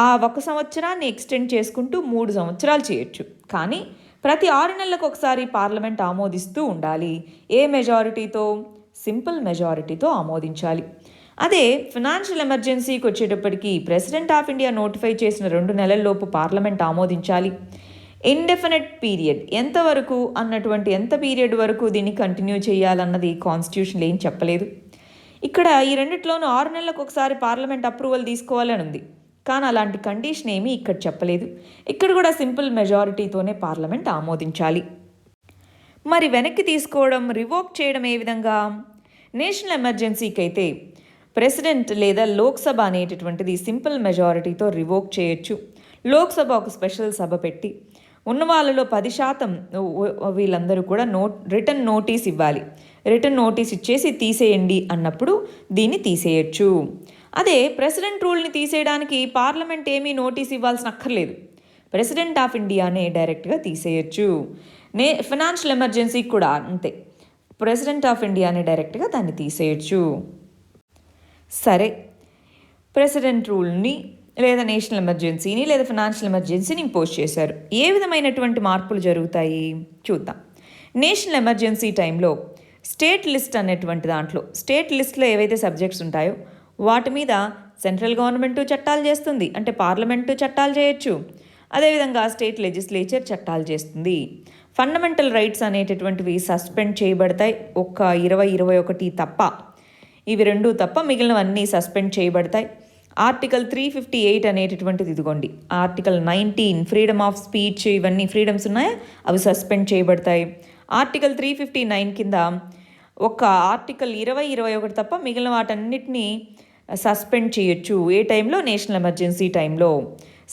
ఆ 1 సంవత్సరాన్ని ఎక్స్టెండ్ చేసుకుంటూ 3 సంవత్సరాలు చేయొచ్చు. కానీ ప్రతి 6 నెలలకు ఒకసారి పార్లమెంట్ ఆమోదిస్తూ ఉండాలి. ఏ మెజారిటీతో? సింపుల్ మెజారిటీతో ఆమోదించాలి. అదే ఫినాన్షియల్ ఎమర్జెన్సీకి వచ్చేటప్పటికి ప్రెసిడెంట్ ఆఫ్ ఇండియా నోటిఫై చేసిన 2 నెలల్లోపు పార్లమెంట్ ఆమోదించాలి. ఇండెఫినెట్ పీరియడ్ ఎంతవరకు అన్నటువంటి ఎంత పీరియడ్ వరకు దీన్ని కంటిన్యూ చేయాలన్నది కాన్స్టిట్యూషన్లో ఏం చెప్పలేదు. ఇక్కడ ఈ రెండిట్లోనూ 6 నెలలకు ఒకసారి పార్లమెంట్ అప్రూవల్ తీసుకోవాలని ఉంది. కానీ అలాంటి కండిషన్ ఏమీ ఇక్కడ చెప్పలేదు. ఇక్కడ కూడా సింపుల్ మెజారిటీతోనే పార్లమెంట్ ఆమోదించాలి. మరి వెనక్కి తీసుకోవడం, రివోక్ చేయడం ఏ విధంగా? నేషనల్ ఎమర్జెన్సీకి అయితే ప్రెసిడెంట్ లేదా లోక్సభ అనేటటువంటిది సింపుల్ మెజారిటీతో రివోక్ చేయొచ్చు. లోక్సభ ఒక స్పెషల్ సభ పెట్టి ఉన్న వాళ్ళలో 10% వీళ్ళందరూ కూడా రిటర్న్ నోటీస్ ఇవ్వాలి. రిటర్న్ నోటీస్ ఇచ్చేసి తీసేయండి అన్నప్పుడు దీన్ని తీసేయచ్చు. అదే ప్రెసిడెంట్ రూల్ని తీసేయడానికి పార్లమెంట్ ఏమీ నోటీస్ ఇవ్వాల్సిన అక్కర్లేదు. ప్రెసిడెంట్ ఆఫ్ ఇండియానే డైరెక్ట్గా తీసేయచ్చు. ఫినాన్షియల్ ఎమర్జెన్సీకి కూడా అంతే, ప్రెసిడెంట్ ఆఫ్ ఇండియానే డైరెక్ట్గా దాన్ని తీసేయచ్చు. సరే, ప్రెసిడెంట్ రూల్ని లేదా నేషనల్ ఎమర్జెన్సీని లేదా ఫినాన్షియల్ ఎమర్జెన్సీని ఇంపోజ్ చేశారు. ఏ విధమైనటువంటి మార్పులు జరుగుతాయి చూద్దాం. నేషనల్ ఎమర్జెన్సీ టైంలో స్టేట్ లిస్ట్ అనేటువంటి దాంట్లో స్టేట్ లిస్ట్లో ఏవైతే సబ్జెక్ట్స్ ఉంటాయో వాటి మీద సెంట్రల్ గవర్నమెంటు చట్టాలు చేస్తుంది, అంటే పార్లమెంటు చట్టాలు చేయొచ్చు. అదేవిధంగా స్టేట్ లెజిస్లేచర్ చట్టాలు చేస్తుంది. ఫండమెంటల్ రైట్స్ అనేటటువంటివి సస్పెండ్ చేయబడతాయి. ఒక్క 20-21 తప్ప, ఇవి 2 తప్ప మిగిలినవన్నీ సస్పెండ్ చేయబడతాయి. ఆర్టికల్ 358 అనేటటువంటిది ఇదిగోండి, ఆర్టికల్ 19 ఫ్రీడమ్ ఆఫ్ స్పీచ్, ఇవన్నీ ఫ్రీడమ్స్ ఉన్నాయా అవి సస్పెండ్ చేయబడతాయి. ఆర్టికల్ 359 కింద ఒక ఆర్టికల్ 20, 21 తప్ప మిగిలిన వాటన్నిటినీ సస్పెండ్ చేయొచ్చు. ఏ టైంలో? నేషనల్ ఎమర్జెన్సీ టైంలో.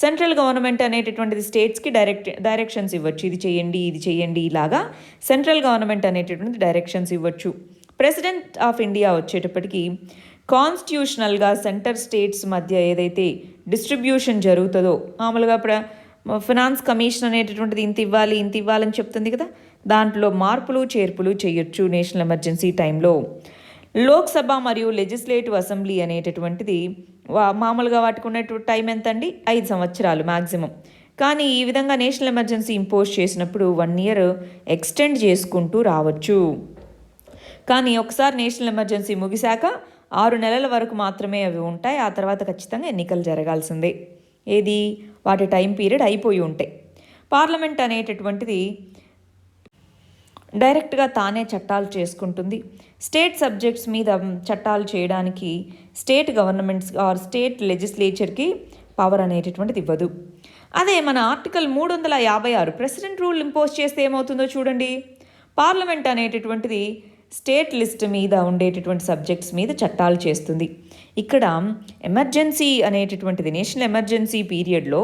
సెంట్రల్ గవర్నమెంట్ అనేటటువంటిది స్టేట్స్కి డైరెక్షన్స్ ఇవ్వచ్చు. ఇది చేయండి ఇలాగా సెంట్రల్ గవర్నమెంట్ అనేటటువంటిది డైరెక్షన్స్ ఇవ్వచ్చు. ప్రెసిడెంట్ ఆఫ్ ఇండియా వచ్చేటప్పటికి కాన్స్టిట్యూషనల్గా సెంటర్ స్టేట్స్ మధ్య ఏదైతే డిస్ట్రిబ్యూషన్ జరుగుతుందో, మామూలుగా ఫినాన్స్ కమిషన్ అనేటటువంటిది ఇంత ఇవ్వాలని చెప్తుంది కదా, దాంట్లో మార్పులు చేర్పులు చేయొచ్చు నేషనల్ ఎమర్జెన్సీ టైంలో. లోక్సభ మరియు లెజిస్లేటివ్ అసెంబ్లీ అనేటటువంటిది మామూలుగా వాటికి ఉన్నటువంటి టైం ఎంత అండి? 5 సంవత్సరాలు మ్యాక్సిమం. కానీ ఈ విధంగా నేషనల్ ఎమర్జెన్సీ ఇంపోజ్ చేసినప్పుడు 1 ఇయర్ ఎక్స్టెండ్ చేసుకుంటూ రావచ్చు. కానీ ఒకసారి నేషనల్ ఎమర్జెన్సీ ముగిశాక 6 నెలల వరకు మాత్రమే అవి ఉంటాయి. ఆ తర్వాత ఖచ్చితంగా ఎన్నికలు జరగాల్సిందే. ఏది? వాటి టైం పీరియడ్ అయిపోయి ఉంటాయి. పార్లమెంట్ అనేటటువంటిది డైరెక్ట్గా తానే చట్టాలు చేసుకుంటుంది. స్టేట్ సబ్జెక్ట్స్ మీద చట్టాలు చేయడానికి స్టేట్ గవర్నమెంట్స్ ఆర్ స్టేట్ లెజిస్లేచర్కి పవర్ అనేటటువంటిది ఇవ్వదు. అదే మన ఆర్టికల్ 356 ప్రెసిడెంట్ రూల్ ఇంపోజ్ చేస్తే ఏమవుతుందో చూడండి. పార్లమెంట్ అనేటటువంటిది స్టేట్ లిస్ట్ మీద ఉండేటటువంటి సబ్జెక్ట్స్ మీద చట్టాలు చేస్తుంది. ఇక్కడ ఎమర్జెన్సీ అనేటటువంటిది నేషనల్ ఎమర్జెన్సీ పీరియడ్లో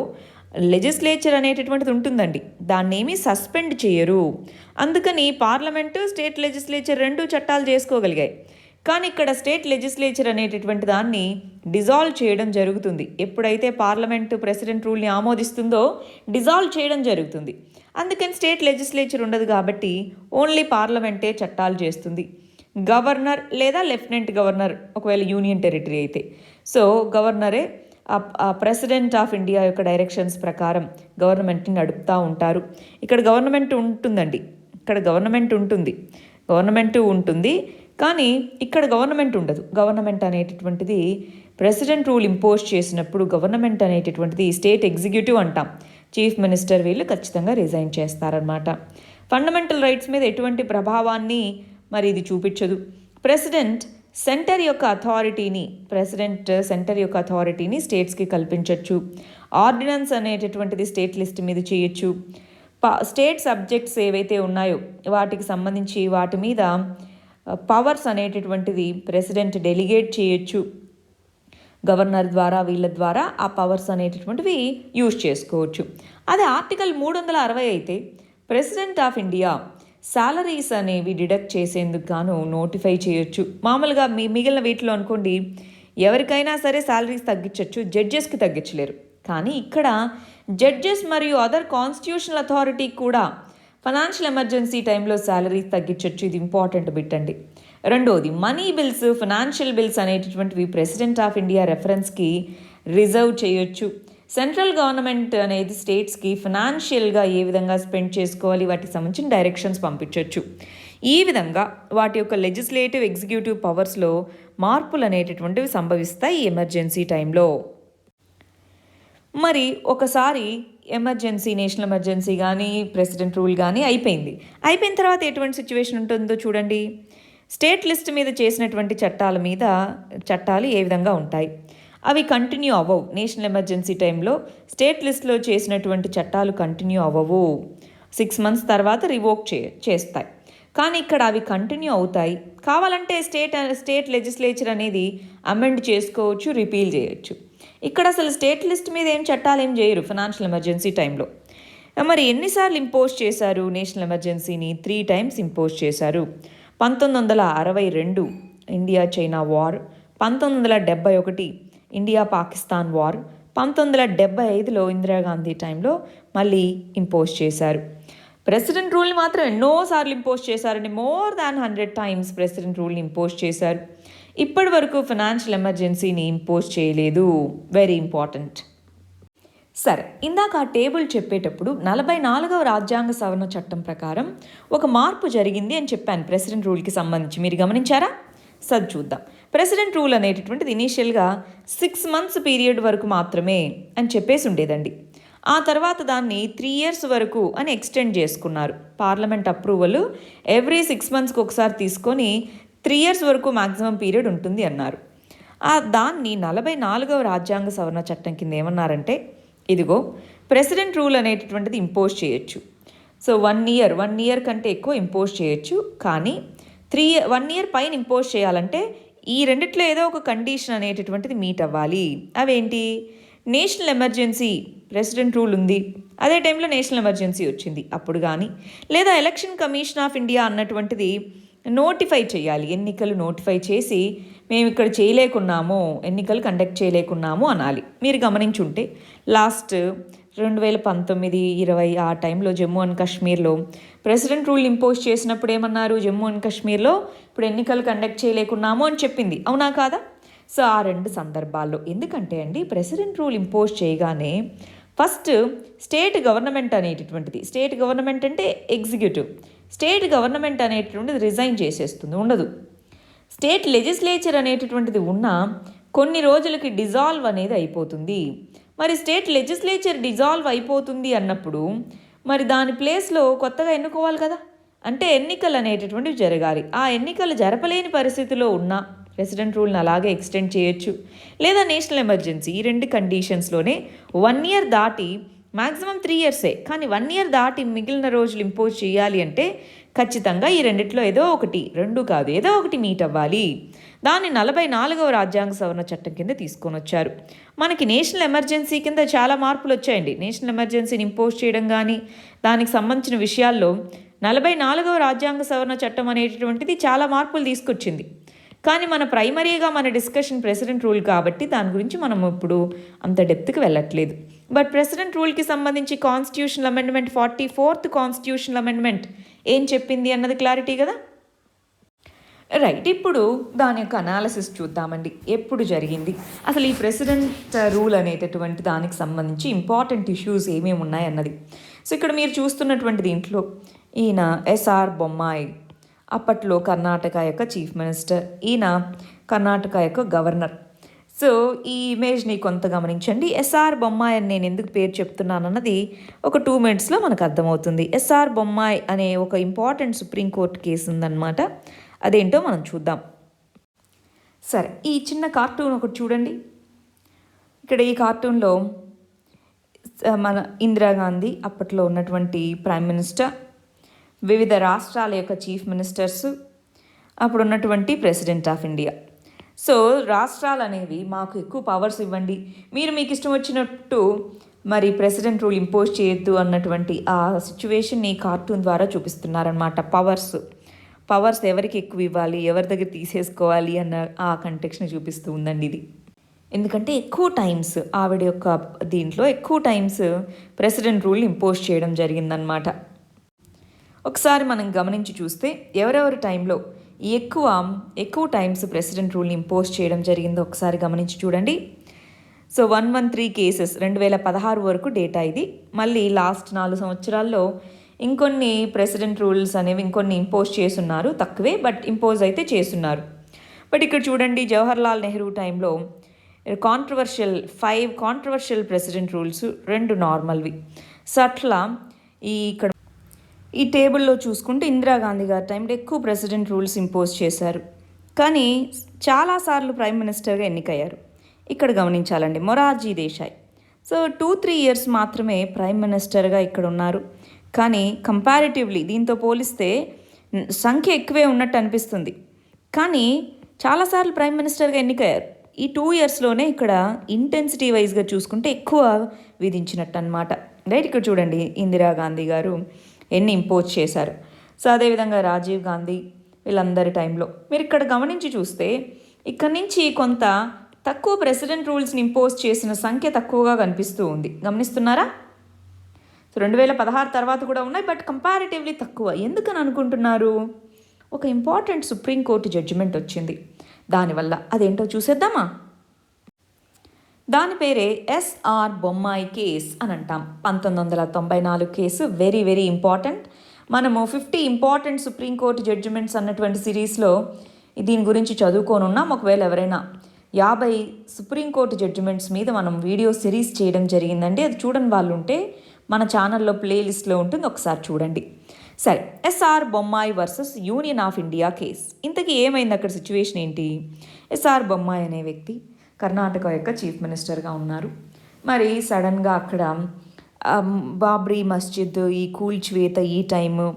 లెజిస్లేచర్ అనేటటువంటిది ఉంటుందండి. దాన్ని ఏమీ సస్పెండ్ చేయరు. అందుకని పార్లమెంటు స్టేట్ లెజిస్లేచర్ 2 చట్టాలు చేసుకోగలిగాయి. కానీ ఇక్కడ స్టేట్ లెజిస్లేచర్ అనేటటువంటి దాన్ని డిజాల్వ్ చేయడం జరుగుతుంది. ఎప్పుడైతే పార్లమెంటు ప్రెసిడెంట్ రూల్ని ఆమోదిస్తుందో డిజాల్వ్ చేయడం జరుగుతుంది. అందుకని స్టేట్ లెజిస్లేచర్ ఉండదు కాబట్టి ఓన్లీ పార్లమెంటే చట్టాలు చేస్తుంది. గవర్నర్ లేదా లెఫ్టినెంట్ గవర్నర్ ఒకవేళ యూనియన్ టెరిటరీ అయితే, సో గవర్నరే ప్రెసిడెంట్ ఆఫ్ ఇండియా యొక్క డైరెక్షన్స్ ప్రకారం గవర్నమెంట్ని నడుపుతూ ఉంటారు. ఇక్కడ గవర్నమెంట్ ఉంటుందండి, ఇక్కడ గవర్నమెంట్ ఉంటుంది కానీ ఇక్కడ గవర్నమెంట్ ఉండదు. గవర్నమెంట్ అనేటటువంటిది ప్రెసిడెంట్ రూల్ ఇంపోజ్ చేసినప్పుడు గవర్నమెంట్ అనేటటువంటిది స్టేట్ ఎగ్జిక్యూటివ్ అంటాం. చీఫ్ మినిస్టర్ వీళ్ళు ఖచ్చితంగా రిజైన్ చేస్తారనమాట. ఫండమెంటల్ రైట్స్ మీద ఎటువంటి ప్రభావాన్ని మరి ఇది చూపించదు. ప్రెసిడెంట్ సెంటర్ యొక్క అథారిటీని స్టేట్స్కి కల్పించవచ్చు. ఆర్డినెన్స్ అనేటటువంటిది స్టేట్ లిస్ట్ మీద చేయొచ్చు. స్టేట్ సబ్జెక్ట్స్ ఏవైతే ఉన్నాయో వాటికి సంబంధించి వాటి మీద పవర్స్ అనేటటువంటిది ప్రెసిడెంట్ డెలిగేట్ చేయొచ్చు. గవర్నర్ ద్వారా వీళ్ళ ద్వారా ఆ పవర్స్ అనేటటువంటివి యూజ్ చేసుకోవచ్చు. అదే ఆర్టికల్ 360 అయితే ప్రెసిడెంట్ ఆఫ్ ఇండియా శాలరీస్ అనేవి డిడక్ట్ చేసేందుకు గాను నోటిఫై చేయొచ్చు. మామూలుగా మిగిలిన వీటిలో అనుకోండి ఎవరికైనా సరే శాలరీస్ తగ్గించవచ్చు, జడ్జెస్కి తగ్గించలేరు. కానీ ఇక్కడ జడ్జెస్ మరియు అదర్ కాన్స్టిట్యూషనల్ అథారిటీకి కూడా ఫైనాన్షియల్ ఎమర్జెన్సీ టైంలో శాలరీస్ తగ్గించవచ్చు. ఇది ఇంపార్టెంట్ బిట్ అండి. రెండోది మనీ బిల్స్, ఫైనాన్షియల్ బిల్స్ అనేటటువంటివి ప్రెసిడెంట్ ఆఫ్ ఇండియా రెఫరెన్స్కి రిజర్వ్ చేయొచ్చు. సెంట్రల్ గవర్నమెంట్ అనేది స్టేట్స్కి ఫైనాన్షియల్గా ఏ విధంగా స్పెండ్ చేసుకోవాలి వాటికి సంబంధించిన డైరెక్షన్స్ పంపించవచ్చు. ఈ విధంగా వాటి యొక్క లెజిస్లేటివ్ ఎగ్జిక్యూటివ్ పవర్స్లో మార్పులు అనేటటువంటివి సంభవిస్తాయి ఈ ఎమర్జెన్సీ టైంలో. మరి ఒకసారి నేషనల్ ఎమర్జెన్సీ కానీ ప్రెసిడెంట్ రూల్ కానీ అయిపోయిన తర్వాత ఎటువంటి సిచ్యువేషన్ ఉంటుందో చూడండి. స్టేట్ లిస్ట్ మీద చేసినటువంటి చట్టాలు ఏ విధంగా ఉంటాయి? అవి కంటిన్యూ అవ్వవు. నేషనల్ ఎమర్జెన్సీ టైంలో స్టేట్ లిస్ట్లో చేసినటువంటి చట్టాలు కంటిన్యూ అవ్వవు. 6 months తర్వాత రివోక్ చేస్తాయి. కానీ ఇక్కడ అవి కంటిన్యూ అవుతాయి. కావాలంటే స్టేట్ లెజిస్లేచర్ అనేది అమెండ్ చేసుకోవచ్చు, రిపీల్ చేయొచ్చు. ఇక్కడ అసలు స్టేట్ లిస్ట్ మీద చట్టాలు ఏం చేయరు ఫైనాన్షియల్ ఎమర్జెన్సీ టైంలో. మరి ఎన్నిసార్లు ఇంపోజ్ చేశారు నేషనల్ ఎమర్జెన్సీని? 3 times ఇంపోజ్ చేశారు. 1962 India China war, 1971 India Pakistan war, 1975లో ఇందిరాగాంధీ టైంలో మళ్ళీ ఇంపోజ్ చేశారు. ప్రెసిడెంట్ రూల్ని మాత్రం ఎన్నోసార్లు ఇంపోజ్ చేశారండి. more than 100 times ప్రెసిడెంట్ రూల్ని ఇంపోజ్ చేశారు. ఇప్పటి వరకు ఫైనాన్షియల్ ఎమర్జెన్సీని ఇంపోజ్ చేయలేదు. Very important. సరే, ఇందాక ఆ టేబుల్ చెప్పేటప్పుడు 44వ రాజ్యాంగ సవరణ చట్టం ప్రకారం ఒక మార్పు జరిగింది అని చెప్పాను ప్రెసిడెంట్ రూల్కి సంబంధించి. మీరు గమనించారా? చూద్దాం. ప్రెసిడెంట్ రూల్ అనేటటువంటిది ఇనీషియల్గా 6 months పీరియడ్ వరకు మాత్రమే అని చెప్పేసి ఉండేదండి. ఆ తర్వాత దాన్ని 3 years వరకు అని ఎక్స్టెండ్ చేసుకున్నారు. పార్లమెంట్ అప్రూవల్ ఎవ్రీ 6 monthsకి ఒకసారి తీసుకొని 3 years వరకు మ్యాక్సిమం పీరియడ్ ఉంటుంది అన్నారు. దాన్ని 44వ రాజ్యాంగ సవరణ చట్టం కింద ఏమన్నారంటే, ఇదిగో ప్రెసిడెంట్ రూల్ అనేటటువంటిది ఇంపోజ్ చేయొచ్చు. సో 1 year కంటే ఎక్కువ ఇంపోజ్ చేయొచ్చు. కానీ 1 ఇయర్ పైన ఇంపోజ్ చేయాలంటే ఈ రెండిట్లో ఏదో ఒక కండిషన్ అనేటటువంటిది మీట్ అవ్వాలి. అవేంటి? నేషనల్ ఎమర్జెన్సీ ప్రెసిడెంట్ రూల్ ఉంది, అదే టైంలో నేషనల్ ఎమర్జెన్సీ వచ్చింది అప్పుడు కానీ, లేదా ఎలక్షన్ కమిషన్ ఆఫ్ ఇండియా అన్నటువంటిది నోటిఫై చేయాలి, ఎన్నికలు నోటిఫై చేసి మేము ఇక్కడ చేయలేకున్నాము, ఎన్నికలు కండక్ట్ చేయలేకున్నాము అనాలి. మీరు గమనించుంటే లాస్ట్ 2019, 20 ఆ టైంలో జమ్మూ అండ్ కాశ్మీర్లో ప్రెసిడెంట్ రూల్ ఇంపోజ్ చేసినప్పుడు ఏమన్నారు? జమ్మూ అండ్ కాశ్మీర్లో ఇప్పుడు ఎన్నికలు కండక్ట్ చేయలేకున్నాము అని చెప్పింది, అవునా కాదా? సో ఆ 2 సందర్భాల్లో ఎందుకంటే అండి, ప్రెసిడెంట్ రూల్ ఇంపోజ్ చేయగానే ఫస్ట్ స్టేట్ గవర్నమెంట్ అనేటటువంటిది, స్టేట్ గవర్నమెంట్ అంటే ఎగ్జిక్యూటివ్, స్టేట్ గవర్నమెంట్ అనేటటువంటిది రిజైన్ చేసేస్తుంది, ఉండదు. స్టేట్ లెజిస్లేచర్ అనేటటువంటిది ఉన్న కొన్ని రోజులకి డిజాల్వ్ అనేది అయిపోతుంది. మరి స్టేట్ లెజిస్లేచర్ డిజాల్వ్ అయిపోతుంది అన్నప్పుడు మరి దాని ప్లేస్లో కొత్తగా ఎన్నుకోవాలి కదా, అంటే ఎన్నికలు అనేటటువంటివి జరగాలి. ఆ ఎన్నికలు జరపలేని పరిస్థితిలో ఉన్న ప్రెసిడెంట్ రూల్ని అలాగే ఎక్స్టెండ్ చేయొచ్చు, లేదా నేషనల్ ఎమర్జెన్సీ. ఈ 2 కండిషన్స్లోనే 1 ఇయర్ దాటి మ్యాక్సిమం 3 ఇయర్సే, కానీ 1 ఇయర్ దాటి మిగిలిన రోజులు ఇంపోజ్ చేయాలి అంటే ఖచ్చితంగా ఈ రెండిట్లో ఏదో ఒకటి, 2 కాదు ఏదో ఒకటి మీట్ అవ్వాలి. దాన్ని 44వ రాజ్యాంగ సవరణ చట్టం కింద తీసుకొని వచ్చారు. మనకి నేషనల్ ఎమర్జెన్సీ కింద చాలా మార్పులు వచ్చాయండి. నేషనల్ ఎమర్జెన్సీని ఇంపోజ్ చేయడం కానీ దానికి సంబంధించిన విషయాల్లో 44వ రాజ్యాంగ సవరణ చట్టం అనేటటువంటిది చాలా మార్పులు తీసుకొచ్చింది. కానీ మన ప్రైమరీగా మన డిస్కషన్ ప్రెసిడెంట్ రూల్ కాబట్టి దాని గురించి మనం ఇప్పుడు అంత డెప్త్కి వెళ్ళట్లేదు. బట్ ప్రెసిడెంట్ రూల్కి సంబంధించి constitutional amendment 44th constitutional amendment ఏం చెప్పింది అన్నది క్లారిటీ కదా. రైట్, ఇప్పుడు దాని యొక్క అనాలిసిస్ చూద్దామండి. ఎప్పుడు జరిగింది అసలు ఈ ప్రెసిడెంట్ రూల్ అనేటటువంటి దానికి సంబంధించి ఇంపార్టెంట్ ఇష్యూస్ ఏమేమి ఉన్నాయన్నది. సో ఇక్కడ మీరు చూస్తున్నటువంటి దీంట్లో ఈయన ఎస్ఆర్ బొమ్మాయి, అప్పట్లో కర్ణాటక యొక్క చీఫ్ మినిస్టర్, ఈయన కర్ణాటక యొక్క గవర్నర్. సో ఈ ఇమేజ్ని కొంత గమనించండి. ఎస్ఆర్ బొమ్మాయి అని నేను ఎందుకు పేరు చెప్తున్నానన్నది ఒక 2 minutesలో మనకు అర్థమవుతుంది. ఎస్ఆర్ బొమ్మాయి అనే ఒక ఇంపార్టెంట్ సుప్రీంకోర్టు కేసు ఉందన్నమాట, అదేంటో మనం చూద్దాం. సరే, ఈ చిన్న కార్టూన్ ఒకటి చూడండి. ఇక్కడ ఈ కార్టూన్లో మన ఇందిరాగాంధీ అప్పట్లో ఉన్నటువంటి ప్రైమ్ మినిస్టర్, వివిధ రాష్ట్రాల యొక్క చీఫ్ మినిస్టర్స్, అప్పుడు ఉన్నటువంటి ప్రెసిడెంట్ ఆఫ్ ఇండియా. సో రాష్ట్రాలు అనేవి మాకు ఎక్కువ పవర్స్ ఇవ్వండి, మీరు మీకు ఇష్టం వచ్చినట్టు మరి ప్రెసిడెంట్ రూల్ ఇంపోజ్ చేయొద్దు అన్నటువంటి ఆ సిచ్యువేషన్ని కార్టూన్ ద్వారా చూపిస్తున్నారనమాట. పవర్స్ ఎవరికి ఎక్కువ ఇవ్వాలి, ఎవరి దగ్గర తీసేసుకోవాలి అన్న ఆ కంటెక్స్ని చూపిస్తూ ఉందండి ఇది. ఎందుకంటే ఎక్కువ టైమ్స్ ఆవిడ యొక్క దీంట్లో ఎక్కువ టైమ్స్ ప్రెసిడెంట్ రూల్ ఇంపోజ్ చేయడం జరిగిందనమాట. ఒకసారి మనం గమనించి చూస్తే ఎవరెవరి టైంలో ఎక్కువ టైమ్స్ ప్రెసిడెంట్ రూల్ని ఇంపోజ్ చేయడం జరిగిందో ఒకసారి గమనించి చూడండి. సో 113 కేసెస్ 2016 వరకు డేటా ఇది. మళ్ళీ లాస్ట్ 4 సంవత్సరాల్లో ఇంకొన్ని ప్రెసిడెంట్ రూల్స్ అనేవి ఇంకొన్ని ఇంపోజ్ చేస్తున్నారు, తక్కువే బట్ ఇంపోజ్ అయితే చేస్తున్నారు. బట్ ఇక్కడ చూడండి, జవహర్లాల్ నెహ్రూ టైంలో 5 కాంట్రవర్షియల్ ప్రెసిడెంట్ రూల్స్, 2 నార్మల్వి. సో అట్లా ఇక్కడ ఈ టేబుల్లో చూసుకుంటే ఇందిరాగాంధీ గారి టైంలో ఎక్కువ ప్రెసిడెంట్ రూల్స్ ఇంపోజ్ చేశారు, కానీ చాలాసార్లు ప్రైమ్ మినిస్టర్గా ఎన్నికయ్యారు. ఇక్కడ గమనించాలండి, మొరార్జీ దేశాయ్ సో 2-3 years మాత్రమే ప్రైమ్ మినిస్టర్గా ఇక్కడ ఉన్నారు. కానీ కంపారిటివ్లీ దీంతో పోలిస్తే సంఖ్య ఎక్కువే ఉన్నట్టు అనిపిస్తుంది, కానీ చాలాసార్లు ప్రైమ్ మినిస్టర్గా ఎన్నికయ్యారు. ఈ 2 yearsలోనే ఇక్కడ ఇంటెన్సిటీ వైజ్గా చూసుకుంటే ఎక్కువ విధించినట్టు అనమాట. రైట్, ఇక్కడ చూడండి ఇందిరాగాంధీ గారు ఎన్ని ఇంపోజ్ చేశారు. సో అదేవిధంగా రాజీవ్ గాంధీ, వీళ్ళందరి టైంలో మీరు ఇక్కడ గమనించి చూస్తే ఇక్కడ నుంచి కొంత తక్కువ ప్రెసిడెంట్ రూల్స్ని ఇంపోజ్ చేసిన సంఖ్య తక్కువగా కనిపిస్తూ ఉంది, గమనిస్తున్నారా? సో 2016 తర్వాత కూడా ఉన్నాయి, బట్ కంపారిటివ్లీ తక్కువ. ఎందుకని అనుకుంటున్నారు? ఒక ఇంపార్టెంట్ సుప్రీంకోర్టు జడ్జిమెంట్ వచ్చింది దానివల్ల. అదేంటో చూసేద్దామా? దాని పేరే ఎస్ఆర్ బొమ్మాయి కేస్ అని అంటాం. 1994 కేసు, వెరీ వెరీ ఇంపార్టెంట్. మనము 50 ఇంపార్టెంట్ సుప్రీంకోర్టు జడ్జిమెంట్స్ అన్నటువంటి సిరీస్లో దీని గురించి చదువుకొని ఉన్నాం. ఒకవేళ ఎవరైనా 50 సుప్రీంకోర్టు జడ్జిమెంట్స్ మీద మనం వీడియో సిరీస్ చేయడం జరిగిందండి. అది చూడని వాళ్ళు ఉంటే మన ఛానల్లో ప్లేలిస్ట్లో ఉంటుంది, ఒకసారి చూడండి. సరే, S R Bommai versus union of India case. ఇంతకీ ఏమైంది అక్కడ సిచ్యువేషన్ ఏంటి? ఎస్ఆర్ బొమ్మాయి అనే వ్యక్తి కర్ణాటక యొక్క చీఫ్ మినిస్టర్గా ఉన్నారు. మరి సడన్గా అక్కడ బాబ్రీ మస్జిద్ ఈ కూల్చివేత ఈ టైము.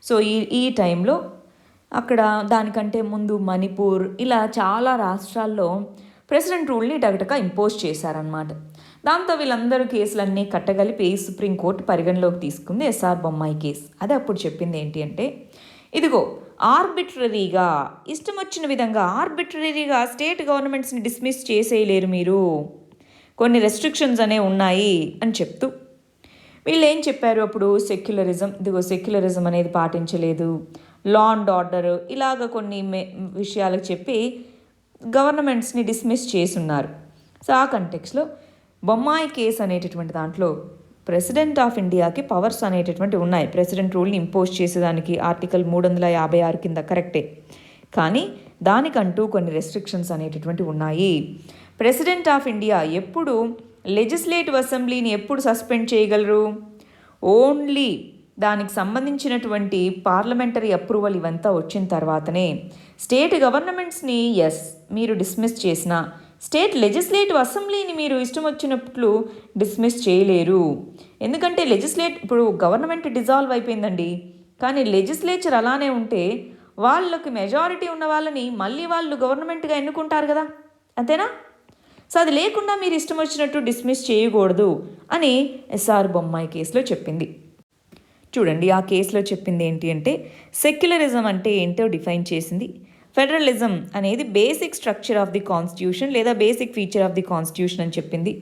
సో ఈ టైంలో అక్కడ దానికంటే ముందు మణిపూర్ ఇలా చాలా రాష్ట్రాల్లో ప్రెసిడెంట్ రూల్ని టకటక ఇంపోజ్ చేశారనమాట. దాంతో వీళ్ళందరూ కేసులన్నీ కట్టగలిపి సుప్రీంకోర్టు పరిగణలోకి తీసుకుంది ఎస్ఆర్ బొమ్మాయి కేసు. అది అప్పుడు చెప్పింది ఏంటి అంటే, ఇదిగో ఆర్బిట్రరీగా ఇష్టం వచ్చిన విధంగా ఆర్బిట్రరీగా స్టేట్ గవర్నమెంట్స్ని డిస్మిస్ చేసేయలేరు మీరు, కొన్ని రెస్ట్రిక్షన్స్ అనేవి ఉన్నాయి అని చెప్తూ వీళ్ళు ఏం చెప్పారు అప్పుడు, సెక్యులరిజం అనేది పాటించలేదు, లా అండ్ ఆర్డర్ ఇలాగ కొన్ని విషయాలకు చెప్పి గవర్నమెంట్స్ని డిస్మిస్ చేసున్నారు. సో ఆ కంటెక్స్లో బొమ్మాయి కేసు అనేటటువంటి దాంట్లో ప్రెసిడెంట్ ఆఫ్ ఇండియాకి పవర్స్ అనేటటువంటి ఉన్నాయి. ప్రెసిడెంట్ రూల్ని ఇంపోజ్ చేసేదానికి ఆర్టికల్ 356 కింద కరెక్టే, కానీ దానికంటూ కొన్ని రెస్ట్రిక్షన్స్ అనేటటువంటి ఉన్నాయి. ప్రెసిడెంట్ ఆఫ్ ఇండియా ఎప్పుడు లెజిస్లేటివ్ అసెంబ్లీని ఎప్పుడు సస్పెండ్ చేయగలరు, ఓన్లీ దానికి సంబంధించినటువంటి పార్లమెంటరీ అప్రూవల్ ఇవంతా వచ్చిన తర్వాతనే. స్టేట్ గవర్నమెంట్స్ని మీరు డిస్మిస్ చేసిన స్టేట్ లెజిస్లేటివ్ అసెంబ్లీని మీరు ఇష్టం వచ్చినట్లు డిస్మిస్ చేయలేరు. ఎందుకంటే ఇప్పుడు గవర్నమెంట్ డిజాల్వ్ అయిపోయిందండి, కానీ లెజిస్లేచర్ అలానే ఉంటే వాళ్ళకి మెజారిటీ ఉన్న వాళ్ళని మళ్ళీ వాళ్ళు గవర్నమెంట్గా ఎన్నుకుంటారు కదా, అంతేనా? సో అది లేకుండా మీరు ఇష్టం వచ్చినట్టు డిస్మిస్ చేయకూడదు అని ఎస్ఆర్ బొమ్మాయి కేసులో చెప్పింది. చూడండి, ఆ కేసులో చెప్పింది ఏంటి అంటే, సెక్యులరిజం అంటే ఏంటో డిఫైన్ చేసింది. ఫెడరలిజం అనేది basic structure of the constitution లేదా basic feature of the constitution అని చెప్పింది.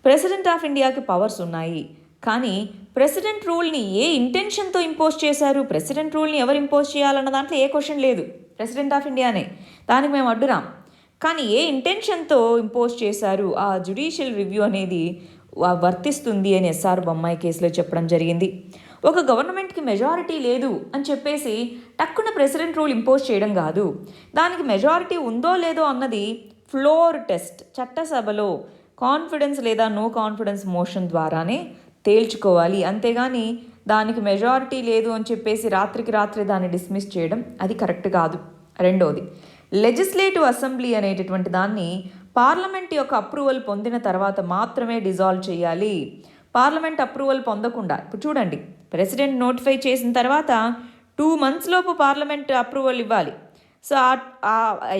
ప్రెసిడెంట్ ఆఫ్ ఇండియాకి పవర్స్ ఉన్నాయి, కానీ ప్రెసిడెంట్ రూల్ని ఏ ఇంటెన్షన్తో ఇంపోజ్ చేశారు, ప్రెసిడెంట్ రూల్ని ఎవరు ఇంపోజ్ చేయాలన్న దాంట్లో ఏ క్వశ్చన్ లేదు, ప్రెసిడెంట్ ఆఫ్ ఇండియానే, దానికి మేము అడ్డురాం. కానీ ఏ ఇంటెన్షన్తో ఇంపోజ్ చేశారు, ఆ జ్యుడిషియల్ రివ్యూ అనేది వర్తిస్తుంది అని ఎస్ఆర్ బొమ్మాయి కేసులో చెప్పడం జరిగింది. ఒక గవర్నమెంట్కి మెజారిటీ లేదు అని చెప్పేసి టక్కున ప్రెసిడెంట్ రూల్ ఇంపోజ్ చేయడం కాదు, దానికి మెజారిటీ ఉందో లేదో అన్నది ఫ్లోర్ టెస్ట్, చట్టసభలో కాన్ఫిడెన్స్ లేదా నో కాన్ఫిడెన్స్ మోషన్ ద్వారానే తేల్చుకోవాలి. అంతేగాని దానికి మెజారిటీ లేదు అని చెప్పేసి రాత్రికి రాత్రి దాన్ని డిస్మిస్ చేయడం అది కరెక్ట్ కాదు. రెండోది, లెజిస్లేటివ్ అసెంబ్లీ అనేటటువంటి దాన్ని పార్లమెంట్ యొక్క అప్రూవల్ పొందిన తర్వాత మాత్రమే డిజాల్వ్ చేయాలి. పార్లమెంట్ అప్రూవల్ పొందకుండా, ఇప్పుడు చూడండి, ప్రెసిడెంట్ నోటిఫై చేసిన తర్వాత 2 months లోపు పార్లమెంట్ అప్రూవల్ ఇవ్వాలి. సో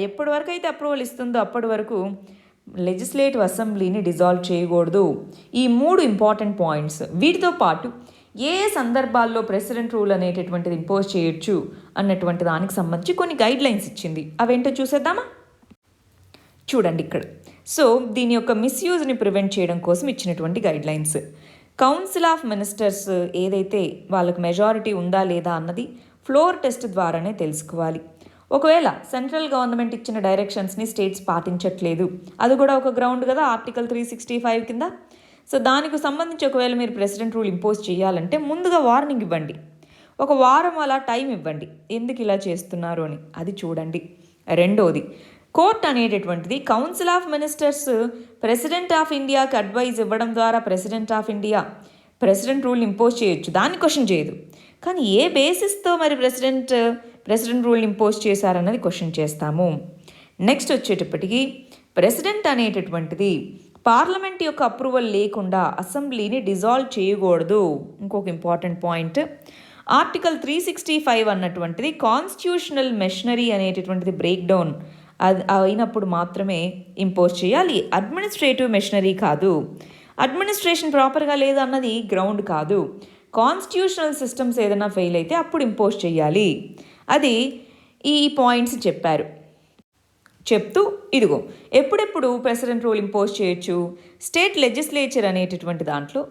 ఎప్పటి వరకు అయితే అప్రూవల్ ఇస్తుందో అప్పటి వరకు లెజిస్లేటివ్ అసెంబ్లీని డిజాల్వ్ చేయకూడదు. ఈ 3 ఇంపార్టెంట్ పాయింట్స్. వీటితో పాటు ఏ సందర్భాల్లో ప్రెసిడెంట్ రూల్ అనేటటువంటిది ఇంపోజ్ చేయొచ్చు అన్నటువంటి దానికి సంబంధించి కొన్ని గైడ్ లైన్స్ ఇచ్చింది. అవేంటో చూసేద్దామా? చూడండి ఇక్కడ. సో దీని యొక్క మిస్యూజ్ని ప్రివెంట్ చేయడం కోసం ఇచ్చినటువంటి guide lines. Council of ministers ఏదైతే వాళ్ళకి మెజారిటీ ఉందా లేదా అన్నది ఫ్లోర్ టెస్ట్ ద్వారానే తెలుసుకోవాలి. ఒకవేళ సెంట్రల్ గవర్నమెంట్ ఇచ్చిన డైరెక్షన్స్ని స్టేట్స్ పాటించట్లేదు, అది కూడా ఒక గ్రౌండ్ కదా, ఆర్టికల్ 365 కింద. సో దానికి సంబంధించి ఒకవేళ మీరు ప్రెసిడెంట్ రూల్ ఇంపోజ్ చేయాలంటే ముందుగా వార్నింగ్ ఇవ్వండి, 1 వారం అలా టైం ఇవ్వండి, ఎందుకు ఇలా చేస్తున్నారు అని, అది చూడండి. రెండోది, కోర్ట్ అనేటటువంటిది council of ministers president of ఇండియాకి అడ్వైజ్ ఇవ్వడం ద్వారా president of India president rule impose చేయొచ్చు, దాన్ని క్వశ్చన్ చేయదు. కానీ ఏ బేసిస్తో మరి ప్రెసిడెంట్ రూల్ ఇంపోజ్ చేశారన్నది క్వశ్చన్ చేస్తాము. నెక్స్ట్ వచ్చేటప్పటికి ప్రెసిడెంట్ అనేటటువంటిది పార్లమెంట్ యొక్క అప్రూవల్ లేకుండా అసెంబ్లీని డిజాల్వ్ చేయకూడదు. ఇంకొక ఇంపార్టెంట్ పాయింట్, ఆర్టికల్ 365 అన్నటువంటిది కాన్స్టిట్యూషనల్ మెషనరీ అనేటటువంటిది బ్రేక్ డౌన్ అది అయినప్పుడు మాత్రమే ఇంపోజ్ చేయాలి, అడ్మినిస్ట్రేటివ్ మెషనరీ కాదు. అడ్మినిస్ట్రేషన్ ప్రాపర్గా లేదన్నది గ్రౌండ్ కాదు. కాన్స్టిట్యూషనల్ సిస్టమ్స్ ఏదైనా ఫెయిల్ అయితే అప్పుడు ఇంపోజ్ చేయాలి. అది ఈ పాయింట్స్ చెప్పారు. చెప్తూ ఇదిగో ఎప్పుడెప్పుడు ప్రెసిడెంట్ రూల్ ఇంపోజ్ చేయొచ్చు, స్టేట్ లెజిస్లేచర్ అనేటటువంటి దాంట్లో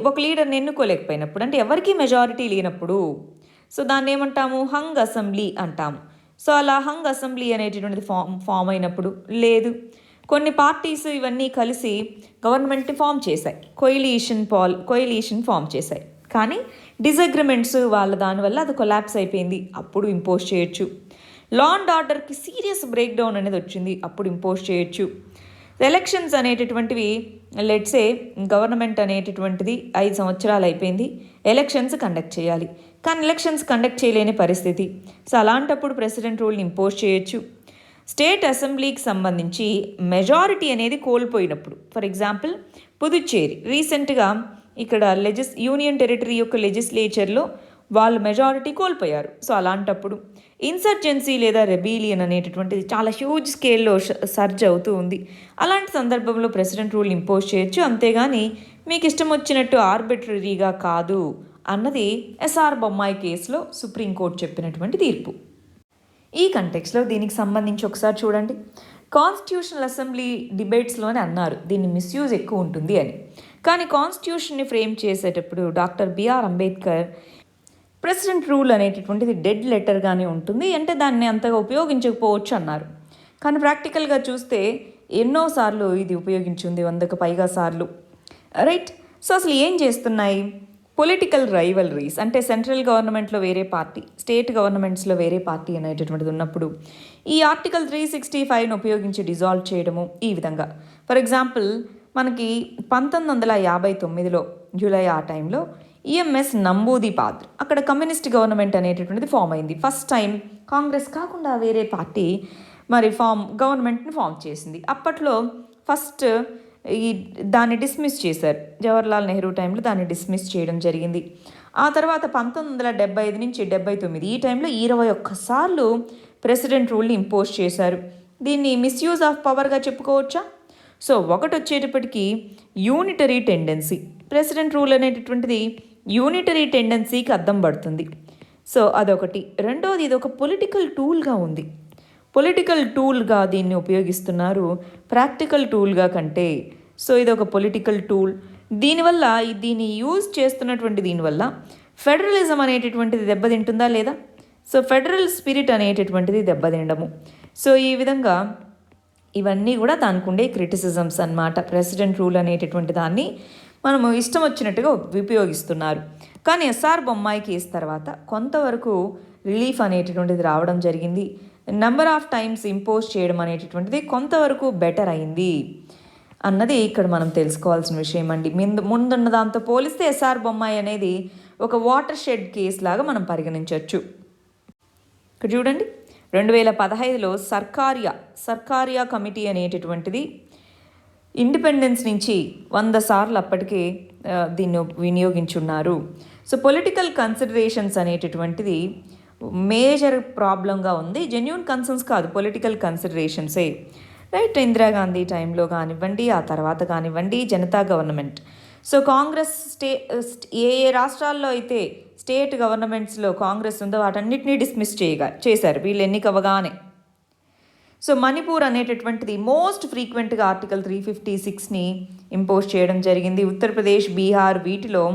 ఒక లీడర్ని ఎన్నుకోలేకపోయినప్పుడు, అంటే ఎవరికీ మెజారిటీ లేనప్పుడు. సో దాన్ని ఏమంటాము, హంగ్ అసెంబ్లీ అంటాము. సో అలా హంగ్ అసెంబ్లీ అనేటటువంటిది ఫామ్ అయినప్పుడు, లేదు కొన్ని పార్టీస్ ఇవన్నీ కలిసి గవర్నమెంట్ని ఫామ్ చేశాయి, కొయిలీషన్ ఫామ్ చేశాయి, కానీ డిసగ్రిమెంట్స్ వాళ్ళ దానివల్ల అది కొలాప్స్ అయిపోయింది, అప్పుడు ఇంపోజ్ చేయొచ్చు. లా అండ్ ఆర్డర్కి సీరియస్ బ్రేక్ డౌన్ అనేది వచ్చింది, అప్పుడు ఇంపోజ్ చేయొచ్చు. ఎలక్షన్స్ అనేటటువంటివి లెట్సే గవర్నమెంట్ అనేటటువంటిది 5 సంవత్సరాలు అయిపోయింది, ఎలక్షన్స్ కండక్ట్ చేయాలి, కానీ ఎలక్షన్స్ కండక్ట్ చేయలేని పరిస్థితి. సో అలాంటప్పుడు ప్రెసిడెంట్ రూల్ని ఇంపోజ్ చేయొచ్చు. స్టేట్ అసెంబ్లీకి సంబంధించి మెజారిటీ అనేది కోల్పోయినప్పుడు, ఫర్ ఎగ్జాంపుల్ పుదుచ్చేరి రీసెంట్గా ఇక్కడ యూనియన్ టెరిటరీ యొక్క లెజిస్లేచర్లో వాళ్ళు మెజారిటీ కోల్పోయారు. సో అలాంటప్పుడు ఇన్సర్జెన్సీ లేదా రెబీలియన్ అనేటటువంటిది చాలా హ్యూజ్ స్కేల్లో సర్జ్ అవుతూ ఉంది. అలాంటి సందర్భంలో ప్రెసిడెంట్ రూల్ ఇంపోజ్ చేయొచ్చు, అంతేగాని మీకు ఇష్టం వచ్చినట్టు ఆర్బిట్రరీగా కాదు అన్నది ఎస్ఆర్ బొమ్మాయి కేసులో సుప్రీంకోర్టు చెప్పినటువంటి తీర్పు. ఈ కంటెక్స్లో దీనికి సంబంధించి ఒకసారి చూడండి. కాన్స్టిట్యూషనల్ అసెంబ్లీ డిబేట్స్లోనే అన్నారు దీన్ని మిస్యూజ్ ఎక్కువ ఉంటుంది అని. కానీ కాన్స్టిట్యూషన్ని ఫ్రేమ్ చేసేటప్పుడు doctor B R Ambedkar president rule అనేటటువంటిది డెడ్ లెటర్గానే ఉంటుంది, అంటే దాన్ని అంతగా ఉపయోగించకపోవచ్చు అన్నారు. కానీ ప్రాక్టికల్గా చూస్తే ఎన్నోసార్లు ఇది ఉపయోగించింది, 100కు పైగా సార్లు. రైట్. సో అసలు ఏం చేస్తున్నాయి? పొలిటికల్ రైవలరీస్, అంటే సెంట్రల్ గవర్నమెంట్లో వేరే పార్టీ, స్టేట్ గవర్నమెంట్స్లో వేరే పార్టీ అనేటటువంటిది ఉన్నప్పుడు ఈ ఆర్టికల్ 365ను ఉపయోగించి డిజాల్వ్ చేయడము ఈ విధంగా. ఫర్ ఎగ్జాంపుల్ మనకి 1959లో జూలై ఆ టైంలో ఈఎంఎస్ నంబూదిపాద్ర అక్కడ కమ్యూనిస్ట్ గవర్నమెంట్ అనేటటువంటిది ఫామ్ అయింది. ఫస్ట్ టైం కాంగ్రెస్ కాకుండా వేరే పార్టీ మరి గవర్నమెంట్ని ఫామ్ చేసింది. అప్పట్లో ఫస్ట్ దాన్ని డిస్మిస్ చేశారు. జవహర్లాల్ నెహ్రూ టైంలో దాన్ని డిస్మిస్ చేయడం జరిగింది. ఆ తర్వాత 1975 నుంచి 79 ఈ టైంలో 21 సార్లు ప్రెసిడెంట్ రూల్ని ఇంపోజ్ చేశారు. దీన్ని మిస్యూజ్ ఆఫ్ పవర్గా చెప్పుకోవచ్చా? సో ఒకటి వచ్చేటప్పటికి యూనిటరీ టెండెన్సీ. ప్రెసిడెంట్ రూల్ అనేటటువంటిది యూనిటరీ టెండెన్సీకి అద్దం పడుతుంది. సో అదొకటి. రెండోది ఇది ఒక పొలిటికల్ టూల్గా ఉంది. పొలిటికల్ టూల్గా దీన్ని ఉపయోగిస్తున్నారు ప్రాక్టికల్ టూల్గా కంటే. సో ఇది ఒక పొలిటికల్ టూల్. దీనివల్ల దీన్ని యూజ్ చేస్తున్నటువంటి దీనివల్ల ఫెడరలిజం అనేటటువంటిది దెబ్బతింటుందా లేదా? సో ఫెడరల్ స్పిరిట్ అనేటటువంటిది దెబ్బతినడము. సో ఈ విధంగా ఇవన్నీ కూడా దానికి ఉండే క్రిటిసిజమ్స్ అన్నమాట. ప్రెసిడెంట్ రూల్ అనేటటువంటి దాన్ని మనము ఇష్టం వచ్చినట్టుగా ఉపయోగిస్తున్నారు. కానీ ఎస్ఆర్ బొమ్మాయి కేసు తర్వాత కొంతవరకు రిలీఫ్ అనేటటువంటిది రావడం జరిగింది. నెంబర్ ఆఫ్ టైమ్స్ ఇంపోజ్ చేయడం అనేటటువంటిది కొంతవరకు బెటర్ అయింది అన్నది ఇక్కడ మనం తెలుసుకోవాల్సిన విషయం అండి. ముందున్న దాంతో పోలిస్తే ఎస్ఆర్ బొమ్మాయి అనేది ఒక వాటర్ షెడ్ కేసు లాగా మనం పరిగణించవచ్చు. ఇక్కడ చూడండి, 2015లో సర్కారియా కమిటీ అనేటటువంటిది ఇండిపెండెన్స్ నుంచి 100 సార్లు అప్పటికే దీన్ని వినియోగించున్నారు. సో పొలిటికల్ కన్సిడరేషన్స్ అనేటటువంటిది మేజర్ ప్రాబ్లంగా ఉంది. జెన్యూన్ కన్సర్న్స్ కాదు, పొలిటికల్ కన్సిడరేషన్సే. రైట్. ఇందిరాగాంధీ టైంలో కానివ్వండి, ఆ తర్వాత కానివ్వండి, జనతా గవర్నమెంట్. సో కాంగ్రెస్ ఏ రాష్ట్రాల్లో అయితే స్టేట్ గవర్నమెంట్స్లో కాంగ్రెస్ ఉందో వాటన్నిటినీ డిస్మిస్ చేశారు వీళ్ళు ఎన్నికవగానే. సో మణిపూర్ అనేటటువంటిది మోస్ట్ ఫ్రీక్వెంట్గా ఆర్టికల్ 356ని ఇంపోజ్ చేయడం జరిగింది. ఉత్తరప్రదేశ్, బీహార్ వీటిలో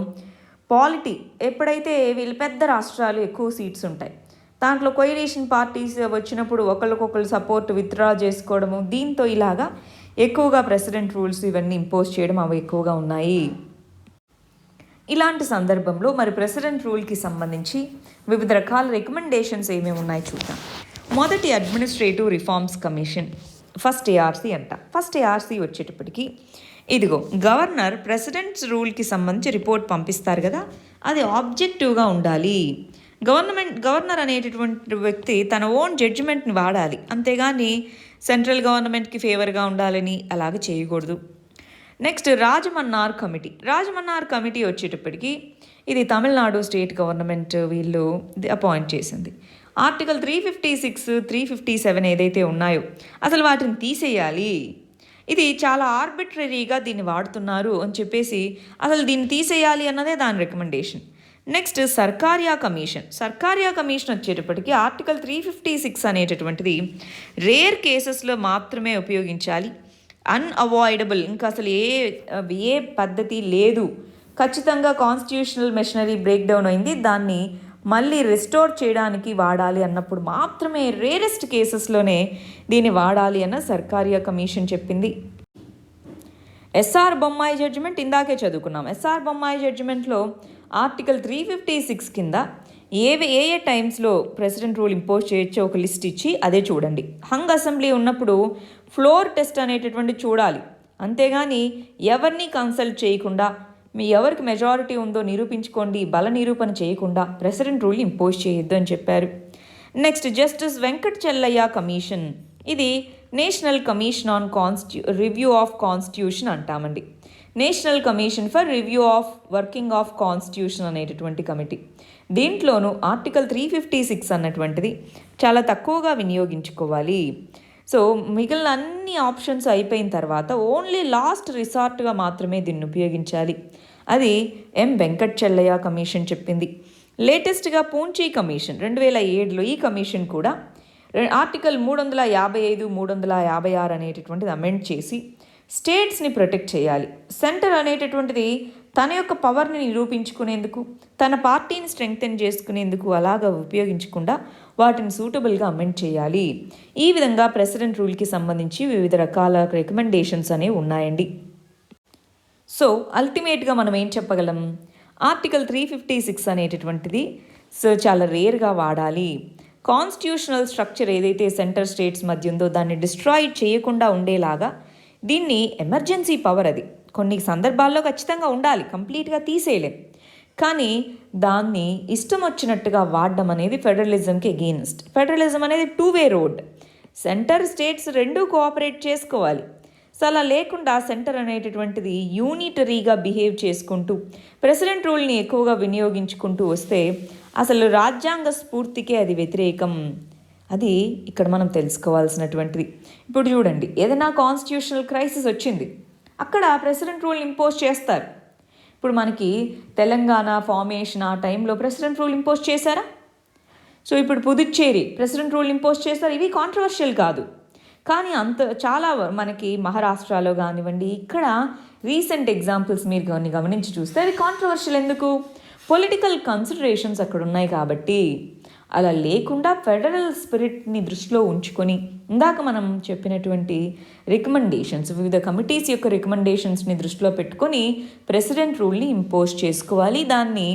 ఎప్పుడైతే వీళ్ళు పెద్ద రాష్ట్రాలు ఎక్కువ సీట్స్ ఉంటాయి, దాంట్లో కొయిలేషన్ పార్టీస్ వచ్చినప్పుడు ఒకరికొకరు సపోర్ట్ విత్డ్రా చేసుకోవడము, దీంతో ఇలాగా ఎక్కువగా ప్రెసిడెంట్ రూల్స్ ఇవన్నీ ఇంపోజ్ చేయడం అవి ఎక్కువగా ఉన్నాయి. ఇలాంటి సందర్భంలో మరి ప్రెసిడెంట్ రూల్కి సంబంధించి వివిధ రకాల రికమెండేషన్స్ ఏమేమి ఉన్నాయి చూద్దాం. మొదటి administrative reforms commission, first ARC అంట. ఫస్ట్ ఏఆర్సీ వచ్చేటప్పటికి ఇదిగో గవర్నర్ ప్రెసిడెంట్స్ రూల్కి సంబంధించి రిపోర్ట్ పంపిస్తారు కదా, అది ఆబ్జెక్టివ్గా ఉండాలి. గవర్నర్ అనేటటువంటి వ్యక్తి తన ఓన్ జడ్జిమెంట్ని వాడాలి, అంతేగాని సెంట్రల్ గవర్నమెంట్కి ఫేవర్గా ఉండాలని అలాగే చేయకూడదు. నెక్స్ట్ రాజమన్నార్ కమిటీ వచ్చేటప్పటికి ఇది తమిళనాడు స్టేట్ గవర్నమెంట్ వీళ్ళు అపాయింట్ చేసింది. ఆర్టికల్ 356, 357 ఏదైతే ఉన్నాయో అసలు వాటిని తీసేయాలి. ఇది చాలా ఆర్బిట్రరీగా దీన్ని వాడుతున్నారు అని చెప్పేసి అసలు దీన్ని తీసేయాలి అన్నదే దాని రికమెండేషన్. నెక్స్ట్ సర్కారియా కమిషన్ వచ్చేటప్పటికి ఆర్టికల్ 356 అనేటటువంటిది రేర్ కేసెస్లో మాత్రమే ఉపయోగించాలి. అన్అవాయిడబుల్, ఇంకా అసలు ఏ పద్ధతి లేదు, ఖచ్చితంగా కాన్స్టిట్యూషనల్ మెషినరీ బ్రేక్ డౌన్ అయింది, దాన్ని మళ్ళీ రిస్టోర్ చేయడానికి వాడాలి అన్నప్పుడు మాత్రమే రేరెస్ట్ కేసెస్లోనే దీన్ని వాడాలి అన్న సర్కారియా కమిషన్ చెప్పింది. ఎస్ఆర్ బొమ్మాయి జడ్జిమెంట్ ఇందాకే చదువుకున్నాం. ఎస్ఆర్ బొమ్మాయి జడ్జిమెంట్లో ఆర్టికల్ 356 కింద ఏ టైమ్స్లో ప్రెసిడెంట్ రూల్ ఇంపోజ్ చేయొచ్చో ఒక లిస్ట్ ఇచ్చి అదే చూడండి. హంగ్ అసెంబ్లీ ఉన్నప్పుడు ఫ్లోర్ టెస్ట్ అనేటటువంటి చూడాలి, అంతేగాని ఎవరిని కన్సల్ట్ చేయకుండా మీ ఎవరికి మెజారిటీ ఉందో నిరూపించుకోండి, బల నిరూపణ చేయకుండా ప్రెసిడెంట్ రూల్ ఇంపోజ్ చేయొద్దు అని చెప్పారు. Next justice Venkat Chelliah commission, ఇది national commission on review of constitution అంటామండి. National commission for review of working of constitution అనేటటువంటి కమిటీ. దీంట్లోనూ ఆర్టికల్ 356 అన్నటువంటిది చాలా తక్కువగా వినియోగించుకోవాలి. సో మిగిలిన అన్ని ఆప్షన్స్ అయిపోయిన తర్వాత ఓన్లీ లాస్ట్ రిసార్ట్గా మాత్రమే దీన్ని ఉపయోగించాలి. అది ఎం వెంకట్ చెల్లయ్య కమిషన్ చెప్పింది. లేటెస్ట్గా పూంచీ కమిషన్ 2007లో ఈ కమిషన్ కూడా ఆర్టికల్ 355, 356 అనేటటువంటిది అమెండ్ చేసి స్టేట్స్ని ప్రొటెక్ట్ చేయాలి. సెంటర్ అనేటటువంటిది తన యొక్క పవర్ని నిరూపించుకునేందుకు, తన పార్టీని స్ట్రెంగ్తెన్ చేసుకునేందుకు అలాగా ఉపయోగించకుండా వాటిని సూటబుల్గా అమెండ్ చేయాలి. ఈ విధంగా ప్రెసిడెంట్ రూల్కి సంబంధించి వివిధ రకాల రికమెండేషన్స్ అనేవి ఉన్నాయండి. సో అల్టిమేట్గా మనం ఏం చెప్పగలం, ఆర్టికల్ 356 అనేటటువంటిది చాలా రేర్గా వాడాలి. కాన్స్టిట్యూషనల్ స్ట్రక్చర్ ఏదైతే సెంటర్ స్టేట్స్ మధ్య ఉందో దాన్ని డిస్ట్రాయ్ చేయకుండా ఉండేలాగా దీన్ని ఎమర్జెన్సీ పవర్, అది కొన్ని సందర్భాల్లో ఖచ్చితంగా ఉండాలి, కంప్లీట్గా తీసేయలేం. కానీ దాన్ని ఇష్టం వచ్చినట్టుగా వాడడం అనేది ఫెడరలిజంకి ఎగెయిన్స్ట్. ఫెడరలిజం అనేది 2-వే రోడ్. సెంటర్ స్టేట్స్ రెండూ కోఆపరేట్ చేసుకోవాలి. సో అలా లేకుండా సెంటర్ అనేటటువంటిది యూనిటరీగా బిహేవ్ చేసుకుంటూ ప్రెసిడెంట్ రూల్ని ఎక్కువగా వినియోగించుకుంటూ వస్తే అసలు రాజ్యాంగ స్ఫూర్తికే అది వ్యతిరేకం. అది ఇక్కడ మనం తెలుసుకోవాల్సినటువంటిది. ఇప్పుడు చూడండి, ఏదైనా కాన్స్టిట్యూషనల్ క్రైసిస్ వచ్చింది, అక్కడ ప్రెసిడెంట్ రూల్ ఇంపోజ్ చేస్తారు. ఇప్పుడు మనకి తెలంగాణ ఫార్మేషన్ ఆ టైంలో ప్రెసిడెంట్ రూల్ ఇంపోజ్ చేశారా? సో ఇప్పుడు పుదుచ్చేరి ప్రెసిడెంట్ రూల్ ఇంపోజ్ చేస్తారు. ఇవి కాంట్రవర్షియల్ కాదు. కానీ చాలా మనకి మహారాష్ట్రలో కానివ్వండి, ఇక్కడ రీసెంట్ ఎగ్జాంపుల్స్ మీరు కొన్ని గమనించి చూస్తే అవి కాంట్రవర్షియల్. ఎందుకు? పొలిటికల్ కన్సిడరేషన్స్ అక్కడ ఉన్నాయి కాబట్టి. అలా లేకుండా ఫెడరల్ స్పిరిట్ని దృష్టిలో ఉంచుకొని ఇందాక మనం చెప్పినటువంటి రికమెండేషన్స్, వివిధ కమిటీస్ యొక్క రికమెండేషన్స్ని దృష్టిలో పెట్టుకొని ప్రెసిడెంట్ రూల్ని ఇంపోజ్ చేసుకోవాలి. దాన్ని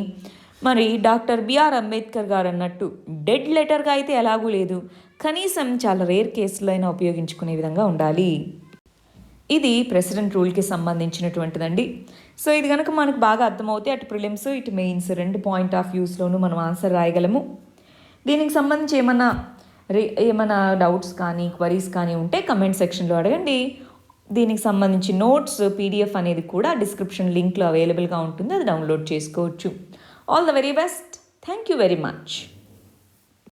మరి డాక్టర్ బిఆర్ అంబేద్కర్ గారు అన్నట్టు డెడ్ లెటర్గా అయితే ఎలాగూ లేదు, కనీసం చాలా రేర్ కేసులో అయినా ఉపయోగించుకునే విధంగా ఉండాలి. ఇది ప్రెసిడెంట్ రూల్కి సంబంధించినటువంటిదండి. సో ఇది కనుక మనకు బాగా అర్థమవుతే అటు ప్రిలిమ్స్ ఇటు మెయిన్స్ రెండు పాయింట్ ఆఫ్ వ్యూస్లోనూ మనం ఆన్సర్ రాయగలము. దీనికి సంబంధించి ఏమైనా డౌట్స్ కానీ క్వరీస్ కానీ ఉంటే కమెంట్ సెక్షన్లో అడగండి. దీనికి సంబంధించి నోట్స్ PDF అనేది కూడా డిస్క్రిప్షన్ లింక్లో అవైలబుల్గా ఉంటుంది, అది డౌన్లోడ్ చేసుకోవచ్చు. All the very best. Thank you very much.